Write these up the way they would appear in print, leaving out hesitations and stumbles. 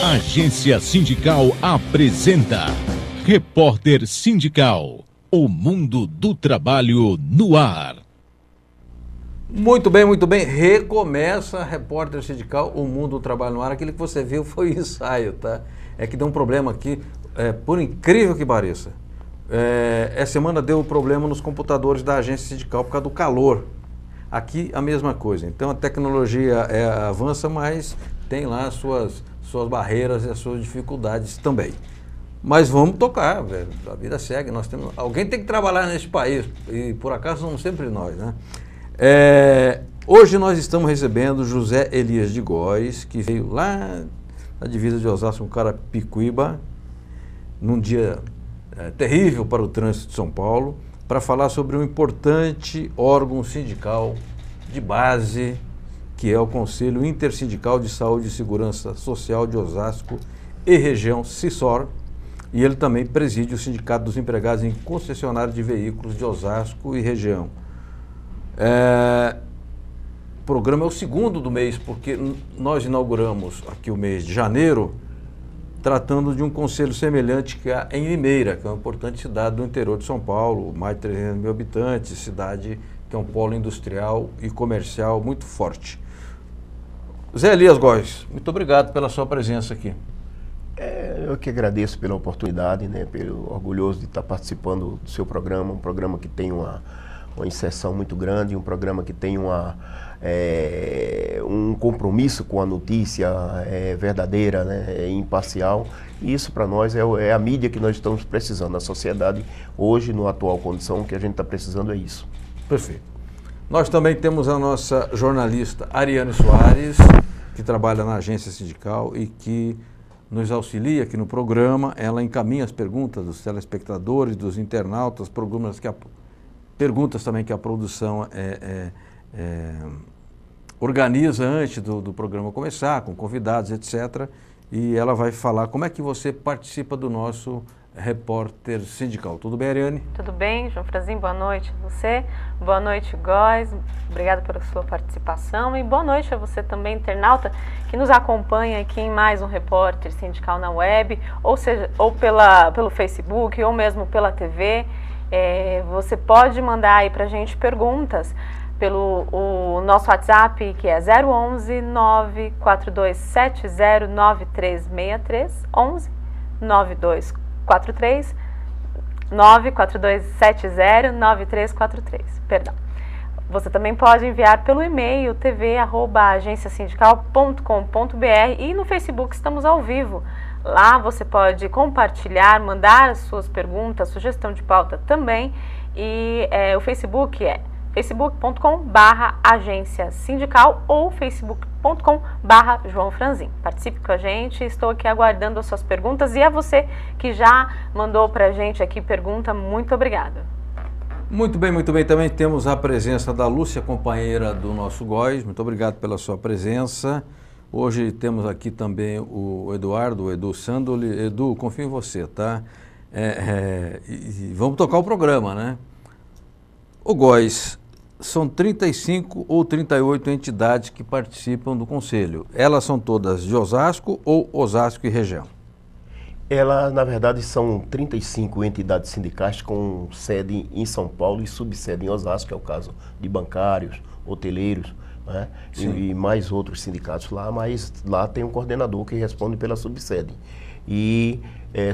Agência Sindical apresenta Repórter Sindical, o mundo do trabalho no ar. Muito bem, muito bem. Recomeça Repórter Sindical, o mundo do trabalho no ar. Aquilo que você viu foi o ensaio, tá? É que deu um problema aqui, por incrível que pareça. Essa semana deu problema nos computadores da Agência Sindical por causa do calor. Aqui a mesma coisa. Então a tecnologia avança, mas tem lá as suas barreiras e as suas dificuldades também. Mas vamos tocar, velho. A vida segue. Alguém tem que trabalhar nesse país e por acaso somos sempre nós, né? Hoje nós estamos recebendo José Elias de Góes, que veio lá da divisa de Osasco com Carapicuíba, num dia terrível para o trânsito de São Paulo, para falar sobre um importante órgão sindical de base, que é o Conselho Intersindical de Saúde e Segurança Social de Osasco e região, CISOR, e ele também preside o Sindicato dos Empregados em Concessionária de Veículos de Osasco e região. O programa é o segundo do mês, porque nós inauguramos aqui o mês de janeiro, tratando de um conselho semelhante que há em Limeira, que é uma importante cidade do interior de São Paulo, mais de 300 mil habitantes, cidade que é um polo industrial e comercial muito forte. Zé Elias Góes, muito obrigado pela sua presença aqui. Eu que agradeço pela oportunidade, né, pelo orgulhoso de estar participando do seu programa, um programa que tem uma inserção muito grande, um programa que tem um compromisso com a notícia verdadeira, né, imparcial, e isso para nós é a mídia que nós estamos precisando. A sociedade hoje, no atual condição, o que a gente está precisando é isso. Perfeito. Nós também temos a nossa jornalista Ariane Soares, que trabalha na agência sindical e que nos auxilia aqui no programa. Ela encaminha as perguntas dos telespectadores, dos internautas, perguntas também que a produção organiza antes do programa começar, com convidados, etc. E ela vai falar como é que você participa do nosso Repórter Sindical. Tudo bem, Ariane? Tudo bem, João Franzinho, boa noite a você. Boa noite, Góes. Obrigado pela sua participação e boa noite a você também, internauta, que nos acompanha aqui em mais um Repórter Sindical na web, ou seja, ou pelo Facebook, ou mesmo pela TV. Você pode mandar aí pra gente perguntas pelo o nosso WhatsApp, que é 011 94270 9363, 11 9243 94270 9343, perdão. Você também pode enviar pelo e-mail tv@agenciasindical.com.br e no Facebook estamos ao vivo. Lá você pode compartilhar, mandar as suas perguntas, sugestão de pauta também. E o Facebook é facebook.com/agência sindical ou facebook.com/João Franzin. Participe com a gente, estou aqui aguardando as suas perguntas e a você que já mandou para a gente aqui pergunta, muito obrigada. Muito bem, muito bem. Também temos a presença da Lúcia, companheira do nosso Góes. Muito obrigado pela sua presença. Hoje temos aqui também o Eduardo, o Edu Sandoli. Edu, confio em você, tá? E vamos tocar o programa, né? O Góes, são 35 ou 38 entidades que participam do Conselho. Elas são todas de Osasco ou Osasco e região? Elas, na verdade, são 35 entidades sindicais com sede em São Paulo e subsede em Osasco, que é o caso de bancários, hoteleiros, né? E mais outros sindicatos lá, mas lá tem um coordenador que responde pela subsede. E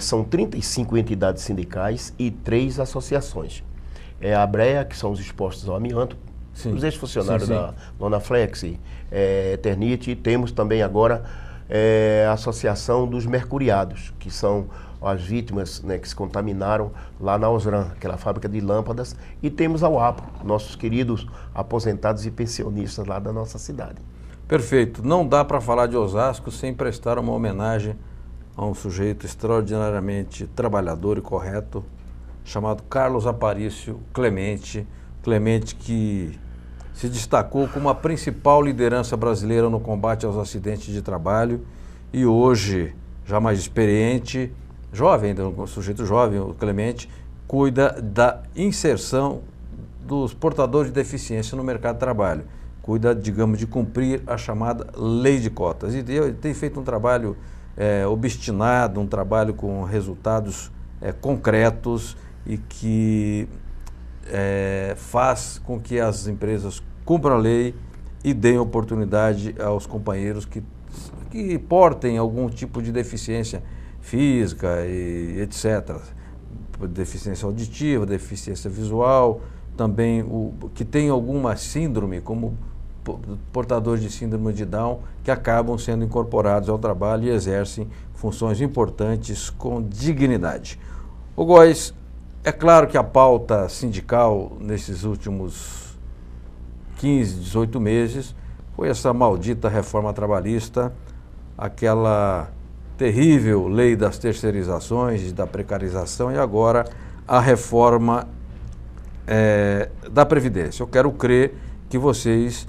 são 35 entidades sindicais e 3 associações. A ABREA, que são os expostos ao amianto, os ex-funcionários da Lonaflex, Eternite, e temos também agora a Associação dos Mercuriados, que são as vítimas, né, que se contaminaram lá na Osram, aquela fábrica de lâmpadas, e temos a UAPO, nossos queridos aposentados e pensionistas lá da nossa cidade. Perfeito. Não dá para falar de Osasco sem prestar uma homenagem a um sujeito extraordinariamente trabalhador e correto, chamado Carlos Aparício Clemente. Clemente que se destacou como a principal liderança brasileira no combate aos acidentes de trabalho e hoje, já mais experiente, jovem ainda, um sujeito jovem, o Clemente, cuida da inserção dos portadores de deficiência no mercado de trabalho. Cuida, digamos, de cumprir a chamada lei de cotas. E tem feito um trabalho obstinado, um trabalho com resultados concretos e que faz com que as empresas cumpram a lei e deem oportunidade aos companheiros que portem algum tipo de deficiência física e etc. Deficiência auditiva, deficiência visual, também que tem alguma síndrome, como portadores de síndrome de Down, que acabam sendo incorporados ao trabalho e exercem funções importantes com dignidade. Ô Góes, é claro que a pauta sindical nesses últimos 15, 18 meses foi essa maldita reforma trabalhista, aquela terrível lei das terceirizações, da precarização e agora a reforma da Previdência. Eu quero crer que vocês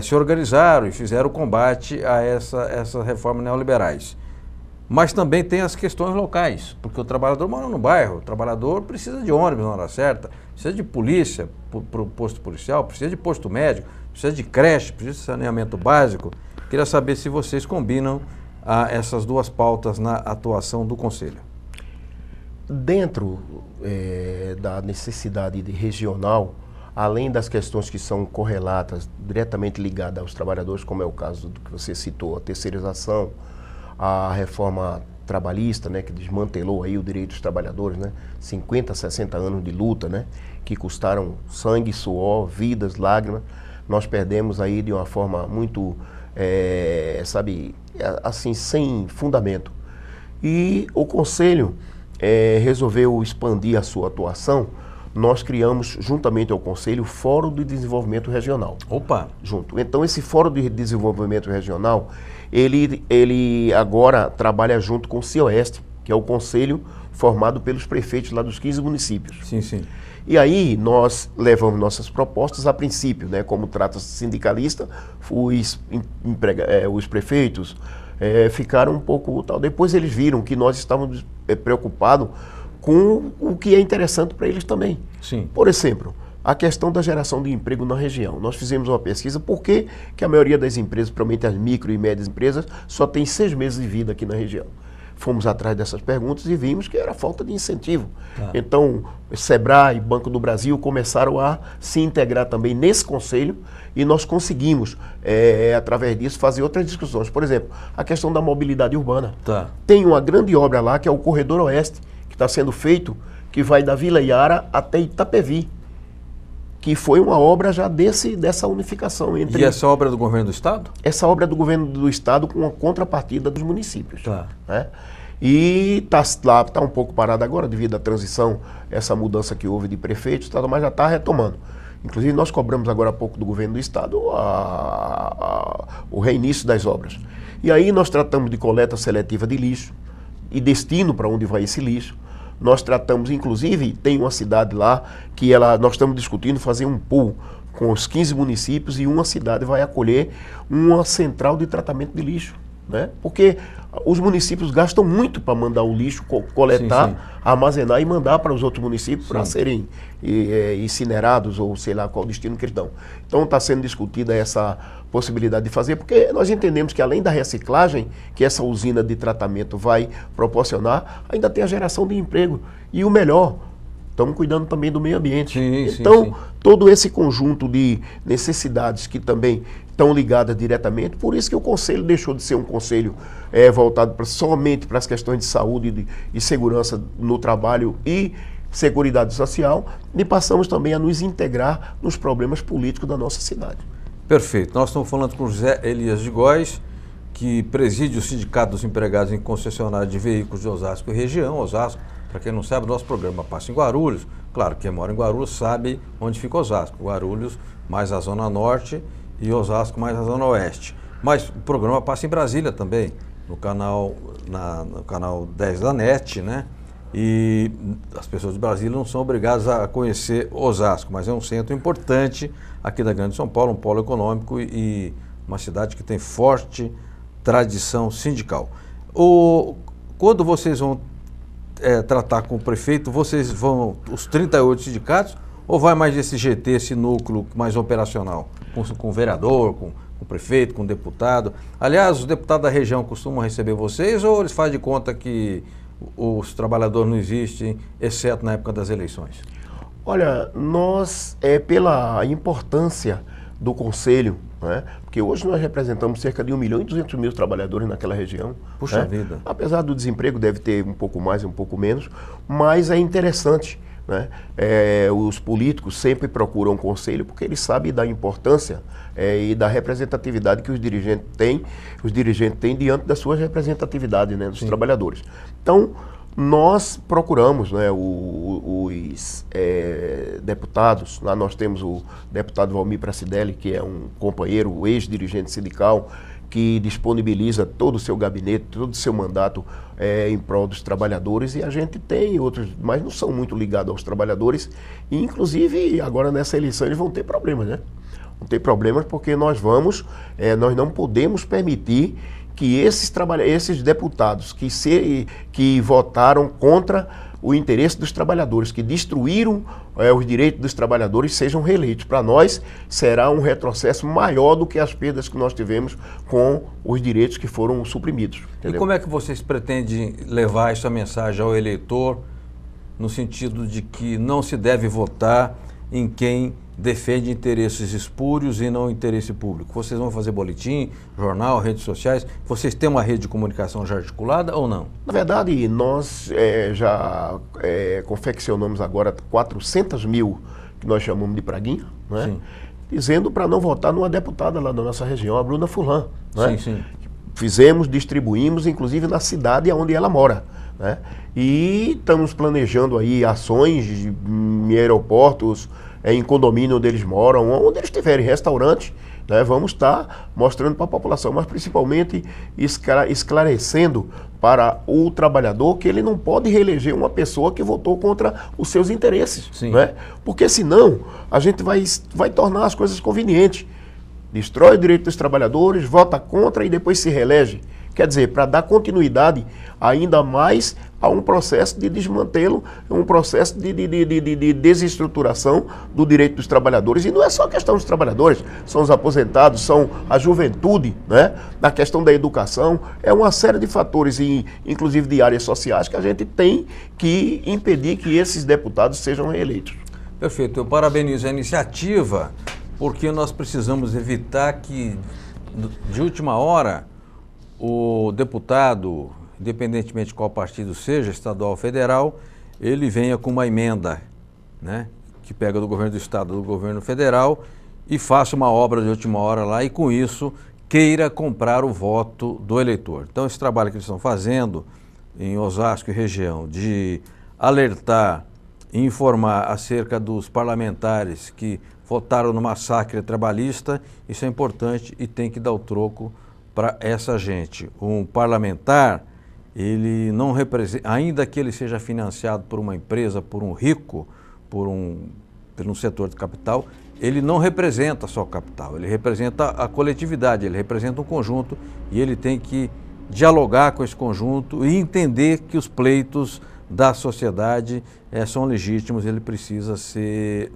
se organizaram e fizeram combate a essa reforma neoliberais. Mas também tem as questões locais, porque o trabalhador mora no bairro, o trabalhador precisa de ônibus na hora certa, precisa de polícia para o posto policial, precisa de posto médico, precisa de creche, precisa de saneamento básico. Queria saber se vocês combinam essas duas pautas na atuação do Conselho. Dentro da necessidade regional, além das questões que são correlatas, diretamente ligadas aos trabalhadores, como é o caso do que você citou, a terceirização, a reforma trabalhista, né, que desmantelou aí o direito dos trabalhadores, né, 50, 60 anos de luta, né, que custaram sangue, suor, vidas, lágrimas, nós perdemos aí de uma forma muito, assim, sem fundamento. E o Conselho resolveu expandir a sua atuação. Nós criamos, juntamente ao Conselho, o Fórum de Desenvolvimento Regional. Opa! Junto. Então, esse Fórum de Desenvolvimento Regional, ele agora trabalha junto com o CIOeste, que é o Conselho formado pelos prefeitos lá dos 15 municípios. Sim, sim. E aí nós levamos nossas propostas a princípio, né? Como trata-se sindicalista, os prefeitos ficaram um pouco tal. Depois eles viram que nós estávamos preocupados com o que é interessante para eles também. Sim. Por exemplo, a questão da geração de emprego na região. Nós fizemos uma pesquisa, por que a maioria das empresas, principalmente as micro e médias empresas, só tem 6 meses de vida aqui na região? Fomos atrás dessas perguntas e vimos que era falta de incentivo. Então, Sebrae e Banco do Brasil começaram a se integrar também nesse conselho e nós conseguimos, através disso, fazer outras discussões. Por exemplo, a questão da mobilidade urbana. Tem uma grande obra lá, que é o Corredor Oeste, que está sendo feito, que vai da Vila Iara até Itapevi, que foi uma obra já dessa unificação entre... E essa obra é do governo do Estado? Essa obra é do governo do Estado com a contrapartida dos municípios. Né? E está um pouco parada agora devido à transição, essa mudança que houve de prefeito, mas já está retomando. Inclusive nós cobramos agora há pouco do governo do Estado o reinício das obras. E aí nós tratamos de coleta seletiva de lixo e destino para onde vai esse lixo. Nós tratamos, inclusive, tem uma cidade lá que nós estamos discutindo fazer um pool com os 15 municípios e uma cidade vai acolher uma central de tratamento de lixo, né? Porque os municípios gastam muito para mandar o lixo, coletar, sim, armazenar e mandar para os outros municípios para serem incinerados ou sei lá qual destino que eles dão. Então está sendo discutida essa possibilidade de fazer, porque nós entendemos que além da reciclagem que essa usina de tratamento vai proporcionar, ainda tem a geração de emprego. E o melhor, estamos cuidando também do meio ambiente. Então, todo esse conjunto de necessidades que também estão ligadas diretamente, por isso que o Conselho deixou de ser um Conselho voltado somente para as questões de saúde e segurança no trabalho e seguridade social, e passamos também a nos integrar nos problemas políticos da nossa cidade. Perfeito. Nós estamos falando com José Elias de Góes, que preside o Sindicato dos Empregados em Concessionária de Veículos de Osasco e região. Osasco, para quem não sabe, nosso programa passa em Guarulhos. Claro, quem mora em Guarulhos sabe onde fica Osasco. Guarulhos mais a Zona Norte e Osasco mais a Zona Oeste. Mas o programa passa em Brasília também, no canal 10 da NET, né? E as pessoas de Brasília não são obrigadas a conhecer Osasco, mas é um centro importante aqui da Grande São Paulo, um polo econômico e uma cidade que tem forte tradição sindical. Quando vocês vão tratar com o prefeito, vocês vão os 38 sindicatos ou vai mais esse GT, esse núcleo mais operacional, com o vereador, com o prefeito, com o deputado. Aliás, os deputados da região costumam receber vocês ou eles fazem de conta que os trabalhadores não existem, exceto na época das eleições? Olha, nós, pela importância do Conselho, né? Porque hoje nós representamos cerca de 1.200.000 trabalhadores naquela região. Puxa né? vida. Apesar do desemprego, deve ter um pouco mais e um pouco menos, mas é interessante. Né? Os políticos sempre procuram o Conselho porque eles sabem da importância e da representatividade que os dirigentes têm diante das suas representatividades, né, dos trabalhadores. Então, nós procuramos, né, os deputados. Lá nós temos o deputado Valmir Pracidelli, que é um companheiro, ex-dirigente sindical, que disponibiliza todo o seu gabinete, todo o seu mandato em prol dos trabalhadores, e a gente tem outros, mas não são muito ligados aos trabalhadores, e inclusive agora nessa eleição eles vão ter problemas, né? Vão ter problemas porque nós não podemos permitir que esses deputados que votaram contra o interesse dos trabalhadores, que destruíram os direitos dos trabalhadores, sejam reeleitos. Para nós, será um retrocesso maior do que as perdas que nós tivemos com os direitos que foram suprimidos. Entendeu? E como é que vocês pretendem levar essa mensagem ao eleitor, no sentido de que não se deve votar em quem defende interesses espúrios e não interesse público? Vocês vão fazer boletim, jornal, redes sociais? Vocês têm uma rede de comunicação já articulada ou não? Na verdade, nós já confeccionamos agora 400.000, que nós chamamos de praguinha, né? Sim. Dizendo para não votar numa deputada lá da nossa região, a Bruna Furlan. Né? Sim, sim. Fizemos, distribuímos, inclusive na cidade onde ela mora. Né? E estamos planejando aí ações em aeroportos, em condomínio onde eles moram, onde eles tiverem restaurantes, né? Vamos estar mostrando para a população, mas principalmente esclarecendo para o trabalhador que ele não pode reeleger uma pessoa que votou contra os seus interesses. Né? Porque senão a gente vai tornar as coisas convenientes. Destrói o direito dos trabalhadores, vota contra e depois se reelege. Quer dizer, para dar continuidade ainda mais a um processo de desmantelo, um processo de desestruturação do direito dos trabalhadores. E não é só a questão dos trabalhadores, são os aposentados, são a juventude, né? Na questão da educação, é uma série de fatores, inclusive de áreas sociais, que a gente tem que impedir que esses deputados sejam reeleitos. Perfeito. Eu parabenizo a iniciativa, porque nós precisamos evitar que, de última hora, o deputado, independentemente de qual partido seja, estadual ou federal, ele venha com uma emenda, né, que pega do governo do estado, do governo federal, e faça uma obra de última hora lá e, com isso, queira comprar o voto do eleitor. Então, esse trabalho que eles estão fazendo em Osasco e região, de alertar e informar acerca dos parlamentares que votaram no massacre trabalhista, isso é importante e tem que dar o troco para essa gente. Um parlamentar, ele não representa, ainda que ele seja financiado por uma empresa, por um rico, por um setor de capital, ele não representa só o capital, ele representa a coletividade, ele representa um conjunto e ele tem que dialogar com esse conjunto e entender que os pleitos da sociedade são legítimos, ele precisa ser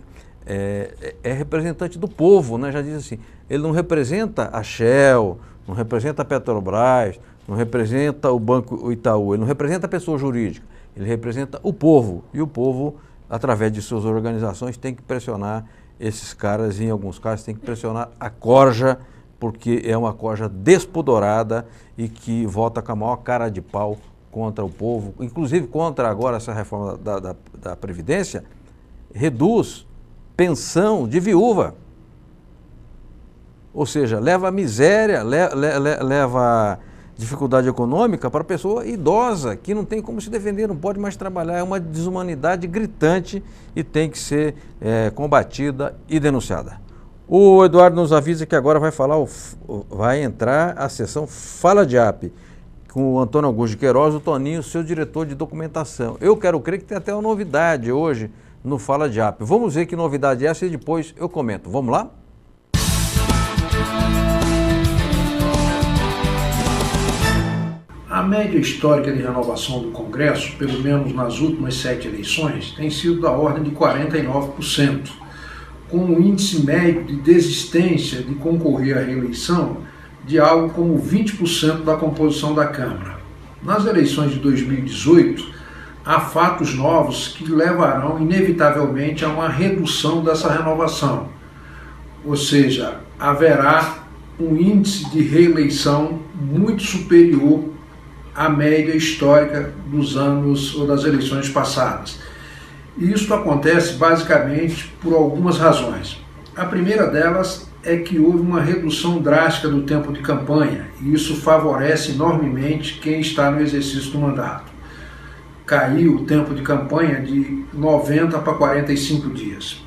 representante do povo, né? Já diz assim, ele não representa a Shell, não representa a Petrobras, não representa o Banco Itaú, ele não representa a pessoa jurídica, ele representa o povo. E o povo, através de suas organizações, tem que pressionar esses caras, e em alguns casos tem que pressionar a corja, porque é uma corja despudorada e que vota com a maior cara de pau contra o povo, inclusive contra agora essa reforma da Previdência, reduz pensão de viúva. Ou seja, leva miséria, leva dificuldade econômica para a pessoa idosa, que não tem como se defender, não pode mais trabalhar. É uma desumanidade gritante e tem que ser combatida e denunciada. O Eduardo nos avisa que agora vai entrar a sessão Fala de AP, com o Antônio Augusto de Queiroz, o Toninho, seu diretor de documentação. Eu quero crer que tem até uma novidade hoje no Fala de AP. Vamos ver que novidade é essa e depois eu comento. Vamos lá? A média histórica de renovação do Congresso, pelo menos nas últimas 7 eleições, tem sido da ordem de 49%. com um índice médio de desistência de concorrer à reeleição de algo como 20% da composição da Câmara. Nas eleições de 2018, há fatos novos que levarão inevitavelmente a uma redução dessa renovação, ou seja, haverá um índice de reeleição muito superior à média histórica dos anos ou das eleições passadas. E isso acontece basicamente por algumas razões. A primeira delas é que houve uma redução drástica do tempo de campanha, e isso favorece enormemente quem está no exercício do mandato. Caiu o tempo de campanha de 90 para 45 dias.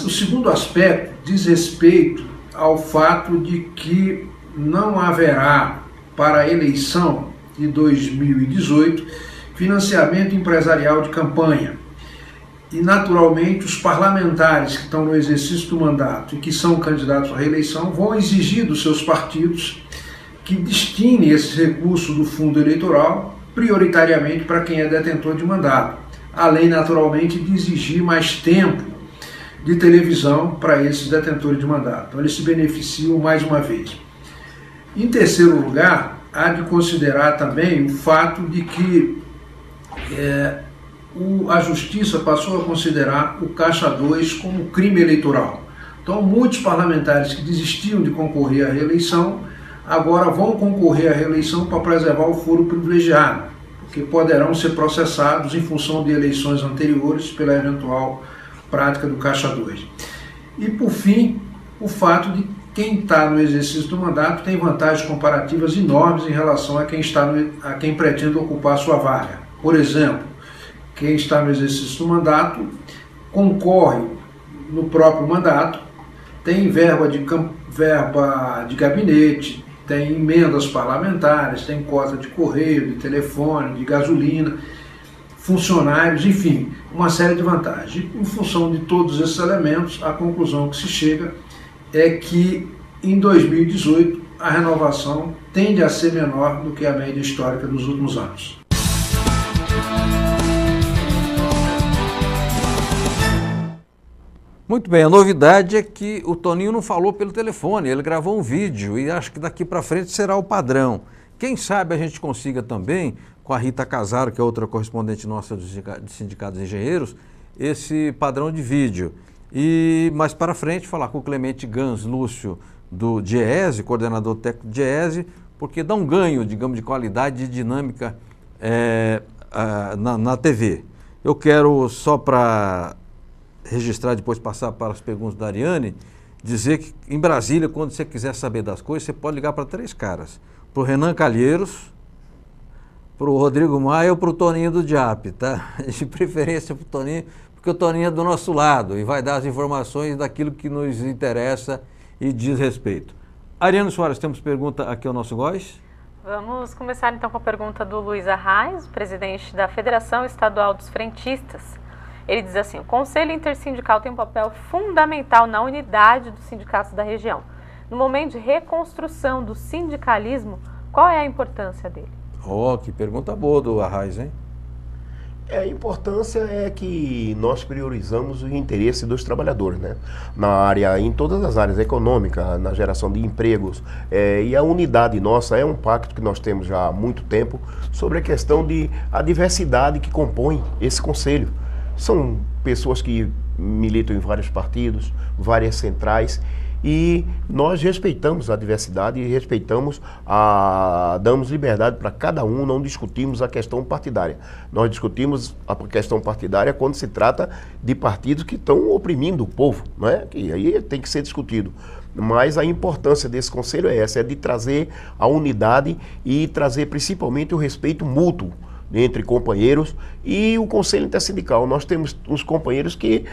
O segundo aspecto diz respeito ao fato de que não haverá para a eleição de 2018 financiamento empresarial de campanha. E, naturalmente, os parlamentares que estão no exercício do mandato e que são candidatos à reeleição vão exigir dos seus partidos que destinem esses recursos do fundo eleitoral prioritariamente para quem é detentor de mandato, além, naturalmente, de exigir mais tempo de televisão para esses detentores de mandato. Então, eles se beneficiam mais uma vez. Em terceiro lugar, há de considerar também o fato de que a Justiça passou a considerar o Caixa 2 como crime eleitoral. Então, muitos parlamentares que desistiam de concorrer à reeleição agora vão concorrer à reeleição para preservar o foro privilegiado, porque poderão ser processados em função de eleições anteriores pela eventual prática do Caixa 2. E, por fim, o fato de quem está no exercício do mandato tem vantagens comparativas enormes em relação a quem pretende ocupar a sua vaga. Por exemplo, quem está no exercício do mandato concorre no próprio mandato, tem verba de gabinete, tem emendas parlamentares, tem cota de correio, de telefone, de gasolina, funcionários, enfim, uma série de vantagens. Em função de todos esses elementos, a conclusão que se chega é que em 2018 a renovação tende a ser menor do que a média histórica dos últimos anos. Muito bem, a novidade é que o Toninho não falou pelo telefone, ele gravou um vídeo e acho que daqui para frente será o padrão. Quem sabe a gente consiga também, com a Rita Casaro, que é outra correspondente nossa do Sindicato dos Engenheiros, esse padrão de vídeo. E mais para frente falar com o Clemente Gans Lúcio do DIEESE, coordenador técnico do DIEESE, porque dá um ganho, digamos, de qualidade e dinâmica na TV. Eu quero, só para registrar, depois passar para as perguntas da Ariane, dizer que em Brasília, quando você quiser saber das coisas, você pode ligar para 3 caras. Para o Renan Calheiros, para o Rodrigo Maia ou para o Toninho do DIAP, tá? De preferência para o Toninho, porque o Toninho é do nosso lado e vai dar as informações daquilo que nos interessa e diz respeito. Ariane Soares, temos pergunta aqui ao nosso Góis? Vamos começar então com a pergunta do Luiz Arraes, presidente da Federação Estadual dos Frentistas. Ele diz assim: o Conselho Intersindical tem um papel fundamental na unidade dos sindicatos da região. No momento de reconstrução do sindicalismo, qual é a importância dele? Oh, que pergunta boa do Arraes, hein? A importância é que nós priorizamos o interesse dos trabalhadores, né? Na área, em todas as áreas, econômica, na geração de empregos, e a unidade nossa é um pacto que nós temos já há muito tempo sobre a questão a diversidade que compõe esse conselho. São pessoas que militam em vários partidos, várias centrais, e nós respeitamos a diversidade e damos liberdade para cada um, não discutimos a questão partidária. Nós discutimos a questão partidária quando se trata de partidos que estão oprimindo o povo, não é? E aí tem que ser discutido. Mas a importância desse conselho é essa, é de trazer a unidade e trazer principalmente o respeito mútuo entre companheiros e o Conselho Intersindical. Nós temos uns companheiros que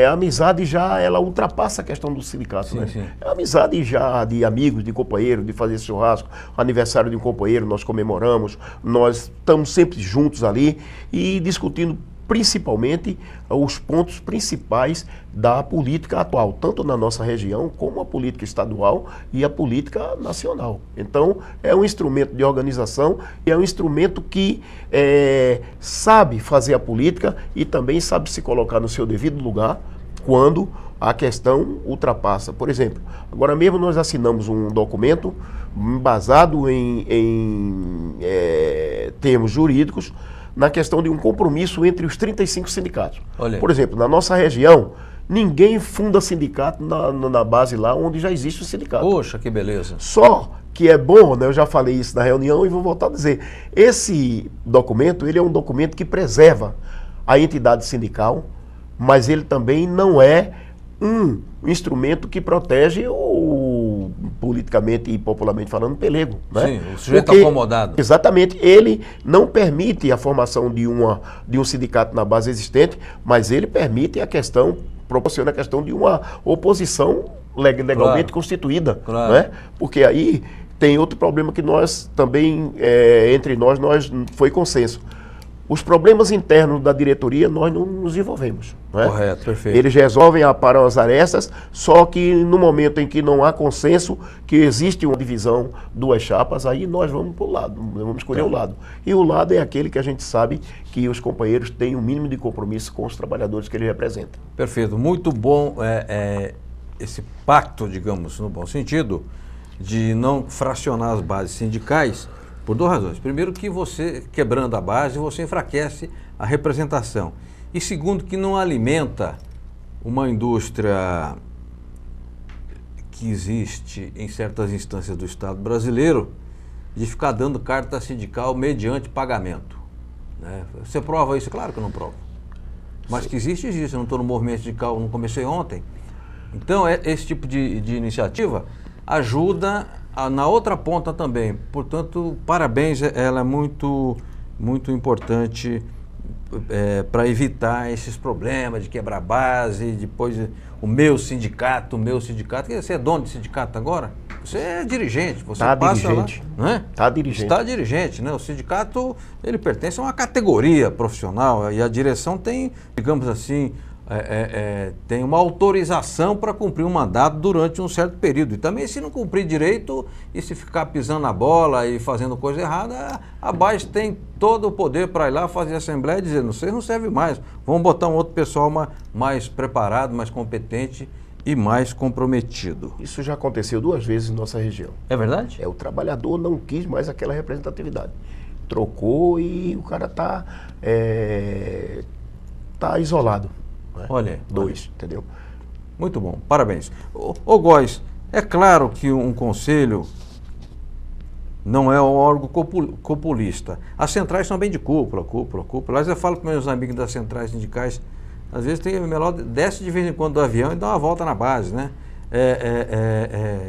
a amizade ela ultrapassa a questão do sindicato. Sim, né? Sim. É a amizade já de amigos, de companheiros, de fazer churrasco, aniversário de um companheiro, nós comemoramos, nós estamos sempre juntos ali e discutindo principalmente os pontos principais da política atual, tanto na nossa região como a política estadual e a política nacional. Então, é um instrumento de organização e é um instrumento que sabe fazer a política e também sabe se colocar no seu devido lugar quando a questão ultrapassa. Por exemplo, agora mesmo nós assinamos um documento embasado em termos jurídicos na questão de um compromisso entre os 35 sindicatos. Olha. Por exemplo, na nossa região, ninguém funda sindicato na base lá onde já existe o sindicato. Poxa, que beleza. Só que é bom, né, eu já falei isso na reunião e vou voltar a dizer, esse documento, ele é um documento que preserva a entidade sindical, mas ele também não é um instrumento que protege o, politicamente e popularmente falando, pelego. Né? Sim, o sujeito acomodado. Exatamente, ele não permite a formação de um sindicato na base existente, mas ele permite proporciona a questão de uma oposição legalmente constituída. Claro. Né? Porque aí tem outro problema que nós também, entre nós foi consenso. Os problemas internos da diretoria nós não nos envolvemos. Né? Correto, perfeito. Eles resolvem, aparam as arestas, só que no momento em que não há consenso, que existe uma divisão, duas chapas, aí nós vamos para o lado, vamos escolher o lado. E o lado é aquele que a gente sabe que os companheiros têm um mínimo de compromisso com os trabalhadores que eles representam. Perfeito, muito bom esse pacto, digamos, no bom sentido, de não fracionar as bases sindicais, por duas razões. Primeiro, que você, quebrando a base, você enfraquece a representação. E segundo, que não alimenta uma indústria que existe em certas instâncias do Estado brasileiro de ficar dando carta sindical mediante pagamento. Né? Você prova isso? Claro que eu não provo. Mas que existe, existe. Eu não estou no movimento sindical, não comecei ontem. Então, esse tipo de iniciativa ajuda na outra ponta também. Portanto, parabéns, ela é muito, muito importante para evitar esses problemas de quebrar base, depois o meu sindicato. Você é dono de sindicato agora? Você é dirigente, você passa dirigente. Lá, não é? Está dirigente. Está dirigente, né? O sindicato, ele pertence a uma categoria profissional e a direção tem, digamos assim, tem uma autorização para cumprir um mandato durante um certo período. E também, se não cumprir direito e se ficar pisando na bola e fazendo coisa errada, a base tem todo o poder para ir lá fazer assembleia e dizer, vocês não servem mais, vamos botar um outro pessoal mais preparado, mais competente e mais comprometido. Isso já aconteceu 2 vezes em nossa região. É verdade? O trabalhador não quis mais aquela representatividade. Trocou e o cara tá isolado. Né? Olha. 2, entendeu? Muito bom, parabéns. Ô Góes, é claro que um conselho não é um órgão copulista. As centrais são bem de cúpula. Aliás, eu falo para meus amigos das centrais sindicais, às vezes tem melhor, desce de vez em quando do avião e dá uma volta na base, né?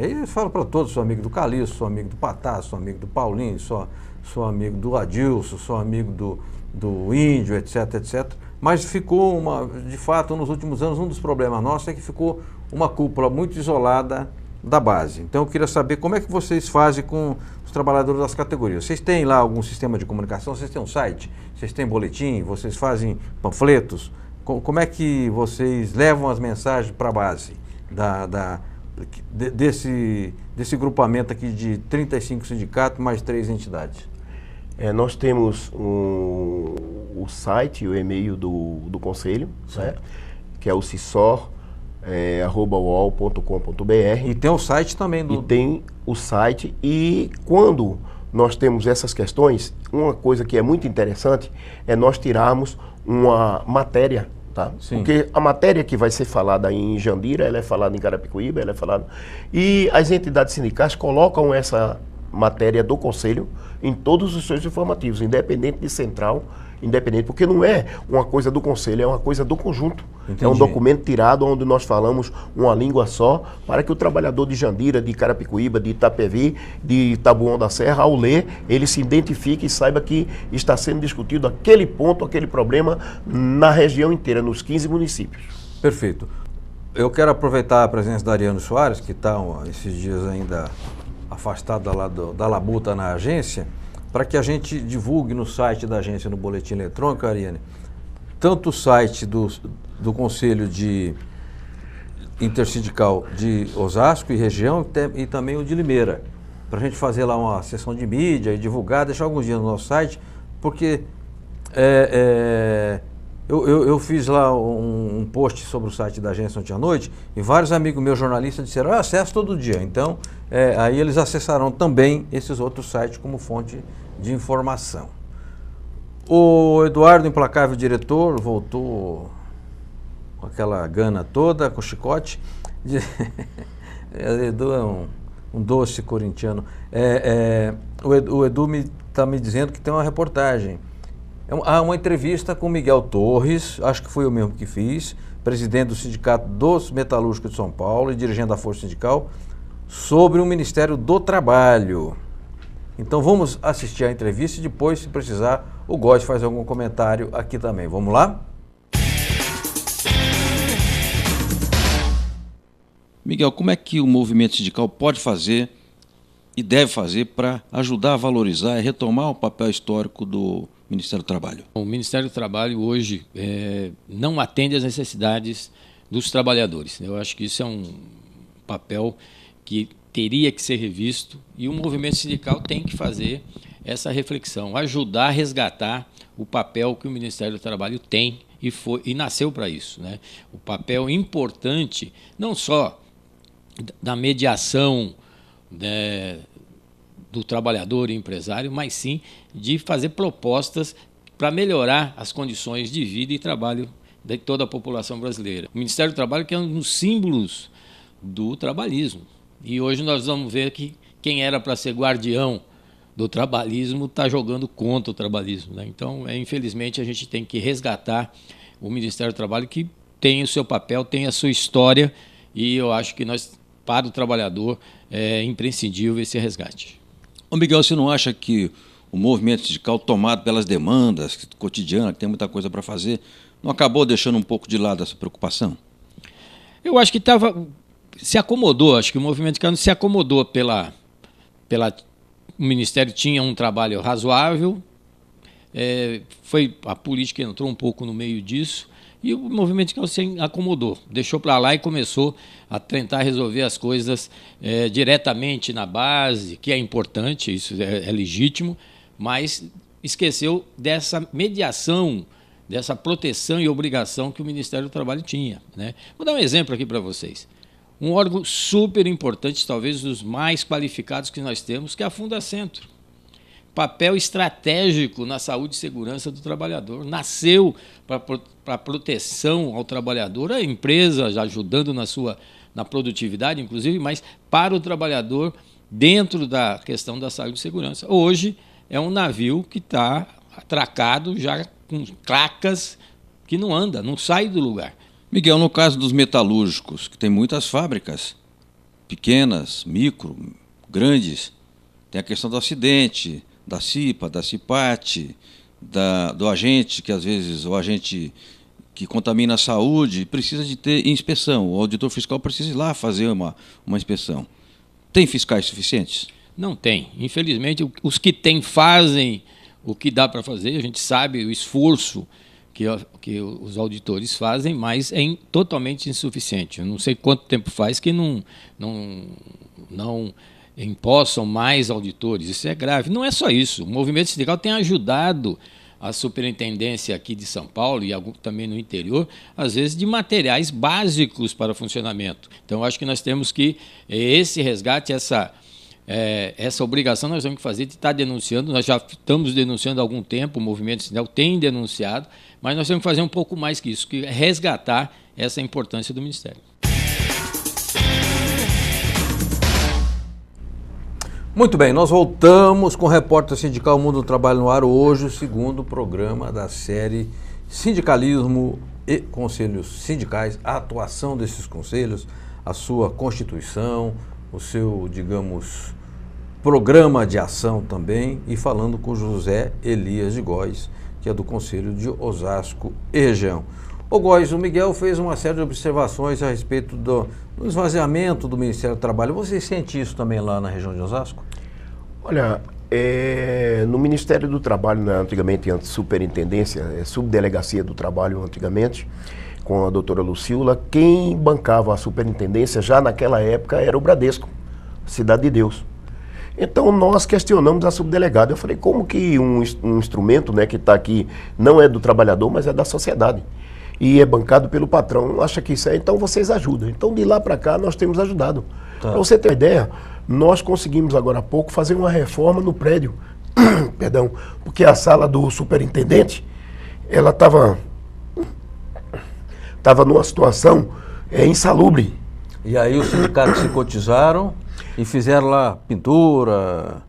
Eu falo para todos, sou amigo do Calixto, sou amigo do Patá, sou amigo do Paulinho, sou amigo do Adilson, sou amigo do Índio, etc, etc. Mas ficou de fato, nos últimos anos, um dos problemas nossos é que ficou uma cúpula muito isolada da base. Então eu queria saber como é que vocês fazem com os trabalhadores das categorias. Vocês têm lá algum sistema de comunicação? Vocês têm um site? Vocês têm boletim? Vocês fazem panfletos? Como é que vocês levam as mensagens para a base desse grupamento aqui de 35 sindicatos mais 3 entidades? Nós temos o site, o e-mail do Conselho, né, que é o @uol.com.br. E tem o site também E tem o site, e quando nós temos essas questões, uma coisa que é muito interessante é nós tirarmos uma matéria, tá? Sim. Porque a matéria que vai ser falada em Jandira, ela é falada em Carapicuíba, ela é falada... E as entidades sindicais colocam essa matéria do Conselho em todos os seus informativos, independente de central, porque não é uma coisa do Conselho, é uma coisa do conjunto. Entendi. É um documento tirado onde nós falamos uma língua só, para que o trabalhador de Jandira, de Carapicuíba, de Itapevi, de Taboão da Serra, ao ler, ele se identifique e saiba que está sendo discutido aquele ponto, aquele problema na região inteira, nos 15 municípios. Perfeito. Eu quero aproveitar a presença da Ariane Soares, que está esses dias ainda afastada lá da labuta na agência, para que a gente divulgue no site da agência, no boletim eletrônico, Ariane, tanto o site do Conselho Intersindical de Osasco e região e também o de Limeira, para a gente fazer lá uma sessão de mídia e divulgar, deixar alguns dias no nosso site, porque Eu fiz lá um post sobre o site da agência ontem à noite e vários amigos meus jornalistas disseram, eu acesso todo dia. Então, aí eles acessarão também esses outros sites como fonte de informação. O Eduardo, implacável diretor, voltou com aquela gana toda, com chicote. Edu é um doce corintiano. O Edu está me dizendo que tem uma reportagem. Há uma entrevista com Miguel Torres, acho que foi eu mesmo que fiz, presidente do Sindicato dos Metalúrgicos de São Paulo e dirigente da Força Sindical, sobre o Ministério do Trabalho. Então vamos assistir a entrevista e depois, se precisar, o Góes faz algum comentário aqui também. Vamos lá? Miguel, como é que o movimento sindical pode fazer e deve fazer para ajudar a valorizar e retomar o papel histórico do Ministério do Trabalho? O Ministério do Trabalho hoje não atende às necessidades dos trabalhadores. Eu acho que isso é um papel que teria que ser revisto e o movimento sindical tem que fazer essa reflexão, ajudar a resgatar o papel que o Ministério do Trabalho tem e nasceu para isso, né? O papel importante, não só da mediação, né, do trabalhador e empresário, mas sim de fazer propostas para melhorar as condições de vida e trabalho de toda a população brasileira. O Ministério do Trabalho que é um dos símbolos do trabalhismo. E hoje nós vamos ver que quem era para ser guardião do trabalhismo está jogando contra o trabalhismo, né? Então, infelizmente, a gente tem que resgatar o Ministério do Trabalho, que tem o seu papel, tem a sua história, e eu acho que para o trabalhador é imprescindível esse resgate. Ô Miguel, você não acha que o movimento sindical, tomado pelas demandas cotidianas, que tem muita coisa para fazer, não acabou deixando um pouco de lado essa preocupação? Eu acho que se acomodou, acho que o movimento sindical se acomodou o Ministério tinha um trabalho razoável, a política entrou um pouco no meio disso, e o movimento sindical se acomodou, deixou para lá e começou a tentar resolver as coisas diretamente na base, que é importante, isso é legítimo, mas esqueceu dessa mediação, dessa proteção e obrigação que o Ministério do Trabalho tinha, né? Vou dar um exemplo aqui para vocês. Um órgão super importante, talvez dos mais qualificados que nós temos, que é a Fundacentro. Papel estratégico na saúde e segurança do trabalhador. Nasceu para proteção ao trabalhador, a empresa já ajudando na produtividade, inclusive, mas para o trabalhador dentro da questão da saúde e segurança. Hoje é um navio que está atracado já com clacas que não anda, não sai do lugar. Miguel, no caso dos metalúrgicos, que tem muitas fábricas, pequenas, micro, grandes, tem a questão do acidente, da CIPA, da CIPAT, do agente, que às vezes o agente que contamina a saúde precisa de ter inspeção, o auditor fiscal precisa ir lá fazer uma inspeção. Tem fiscais suficientes? Não tem. Infelizmente, os que têm fazem o que dá para fazer, a gente sabe o esforço que os auditores fazem, mas é totalmente insuficiente. Eu não sei quanto tempo faz que não empossam mais auditores. Isso é grave. Não é só isso. O movimento sindical tem ajudado a superintendência aqui de São Paulo e também no interior, às vezes, de materiais básicos para o funcionamento. Então, eu acho que nós temos que, esse resgate, essa obrigação nós temos que fazer de estar denunciando. Nós já estamos denunciando há algum tempo, o movimento sindical tem denunciado, mas nós temos que fazer um pouco mais que isso, que é resgatar essa importância do Ministério. Muito bem, nós voltamos com o Repórter Sindical Mundo do Trabalho no Ar, hoje o segundo programa da série Sindicalismo e Conselhos Sindicais, a atuação desses conselhos, a sua constituição, o seu, digamos, programa de ação também, e falando com José Elias de Góes, que é do Conselho de Osasco e região. Ô Góes, o Miguel fez uma série de observações a respeito do esvaziamento do Ministério do Trabalho. Você sente isso também lá na região de Osasco? Olha, no Ministério do Trabalho, antigamente, antes superintendência, subdelegacia do trabalho antigamente, com a doutora Lucila, quem bancava a superintendência já naquela época era o Bradesco, Cidade de Deus. Então nós questionamos a subdelegada. Eu falei, como que um instrumento, né, que está aqui não é do trabalhador, mas é da sociedade e é bancado pelo patrão, acha que isso é, então vocês ajudam. Então de lá para cá nós temos ajudado. Tá. Para você ter uma ideia, nós conseguimos agora há pouco fazer uma reforma no prédio, perdão, porque a sala do superintendente, ela estava numa situação insalubre. E aí os sindicatos se cotizaram e fizeram lá pintura,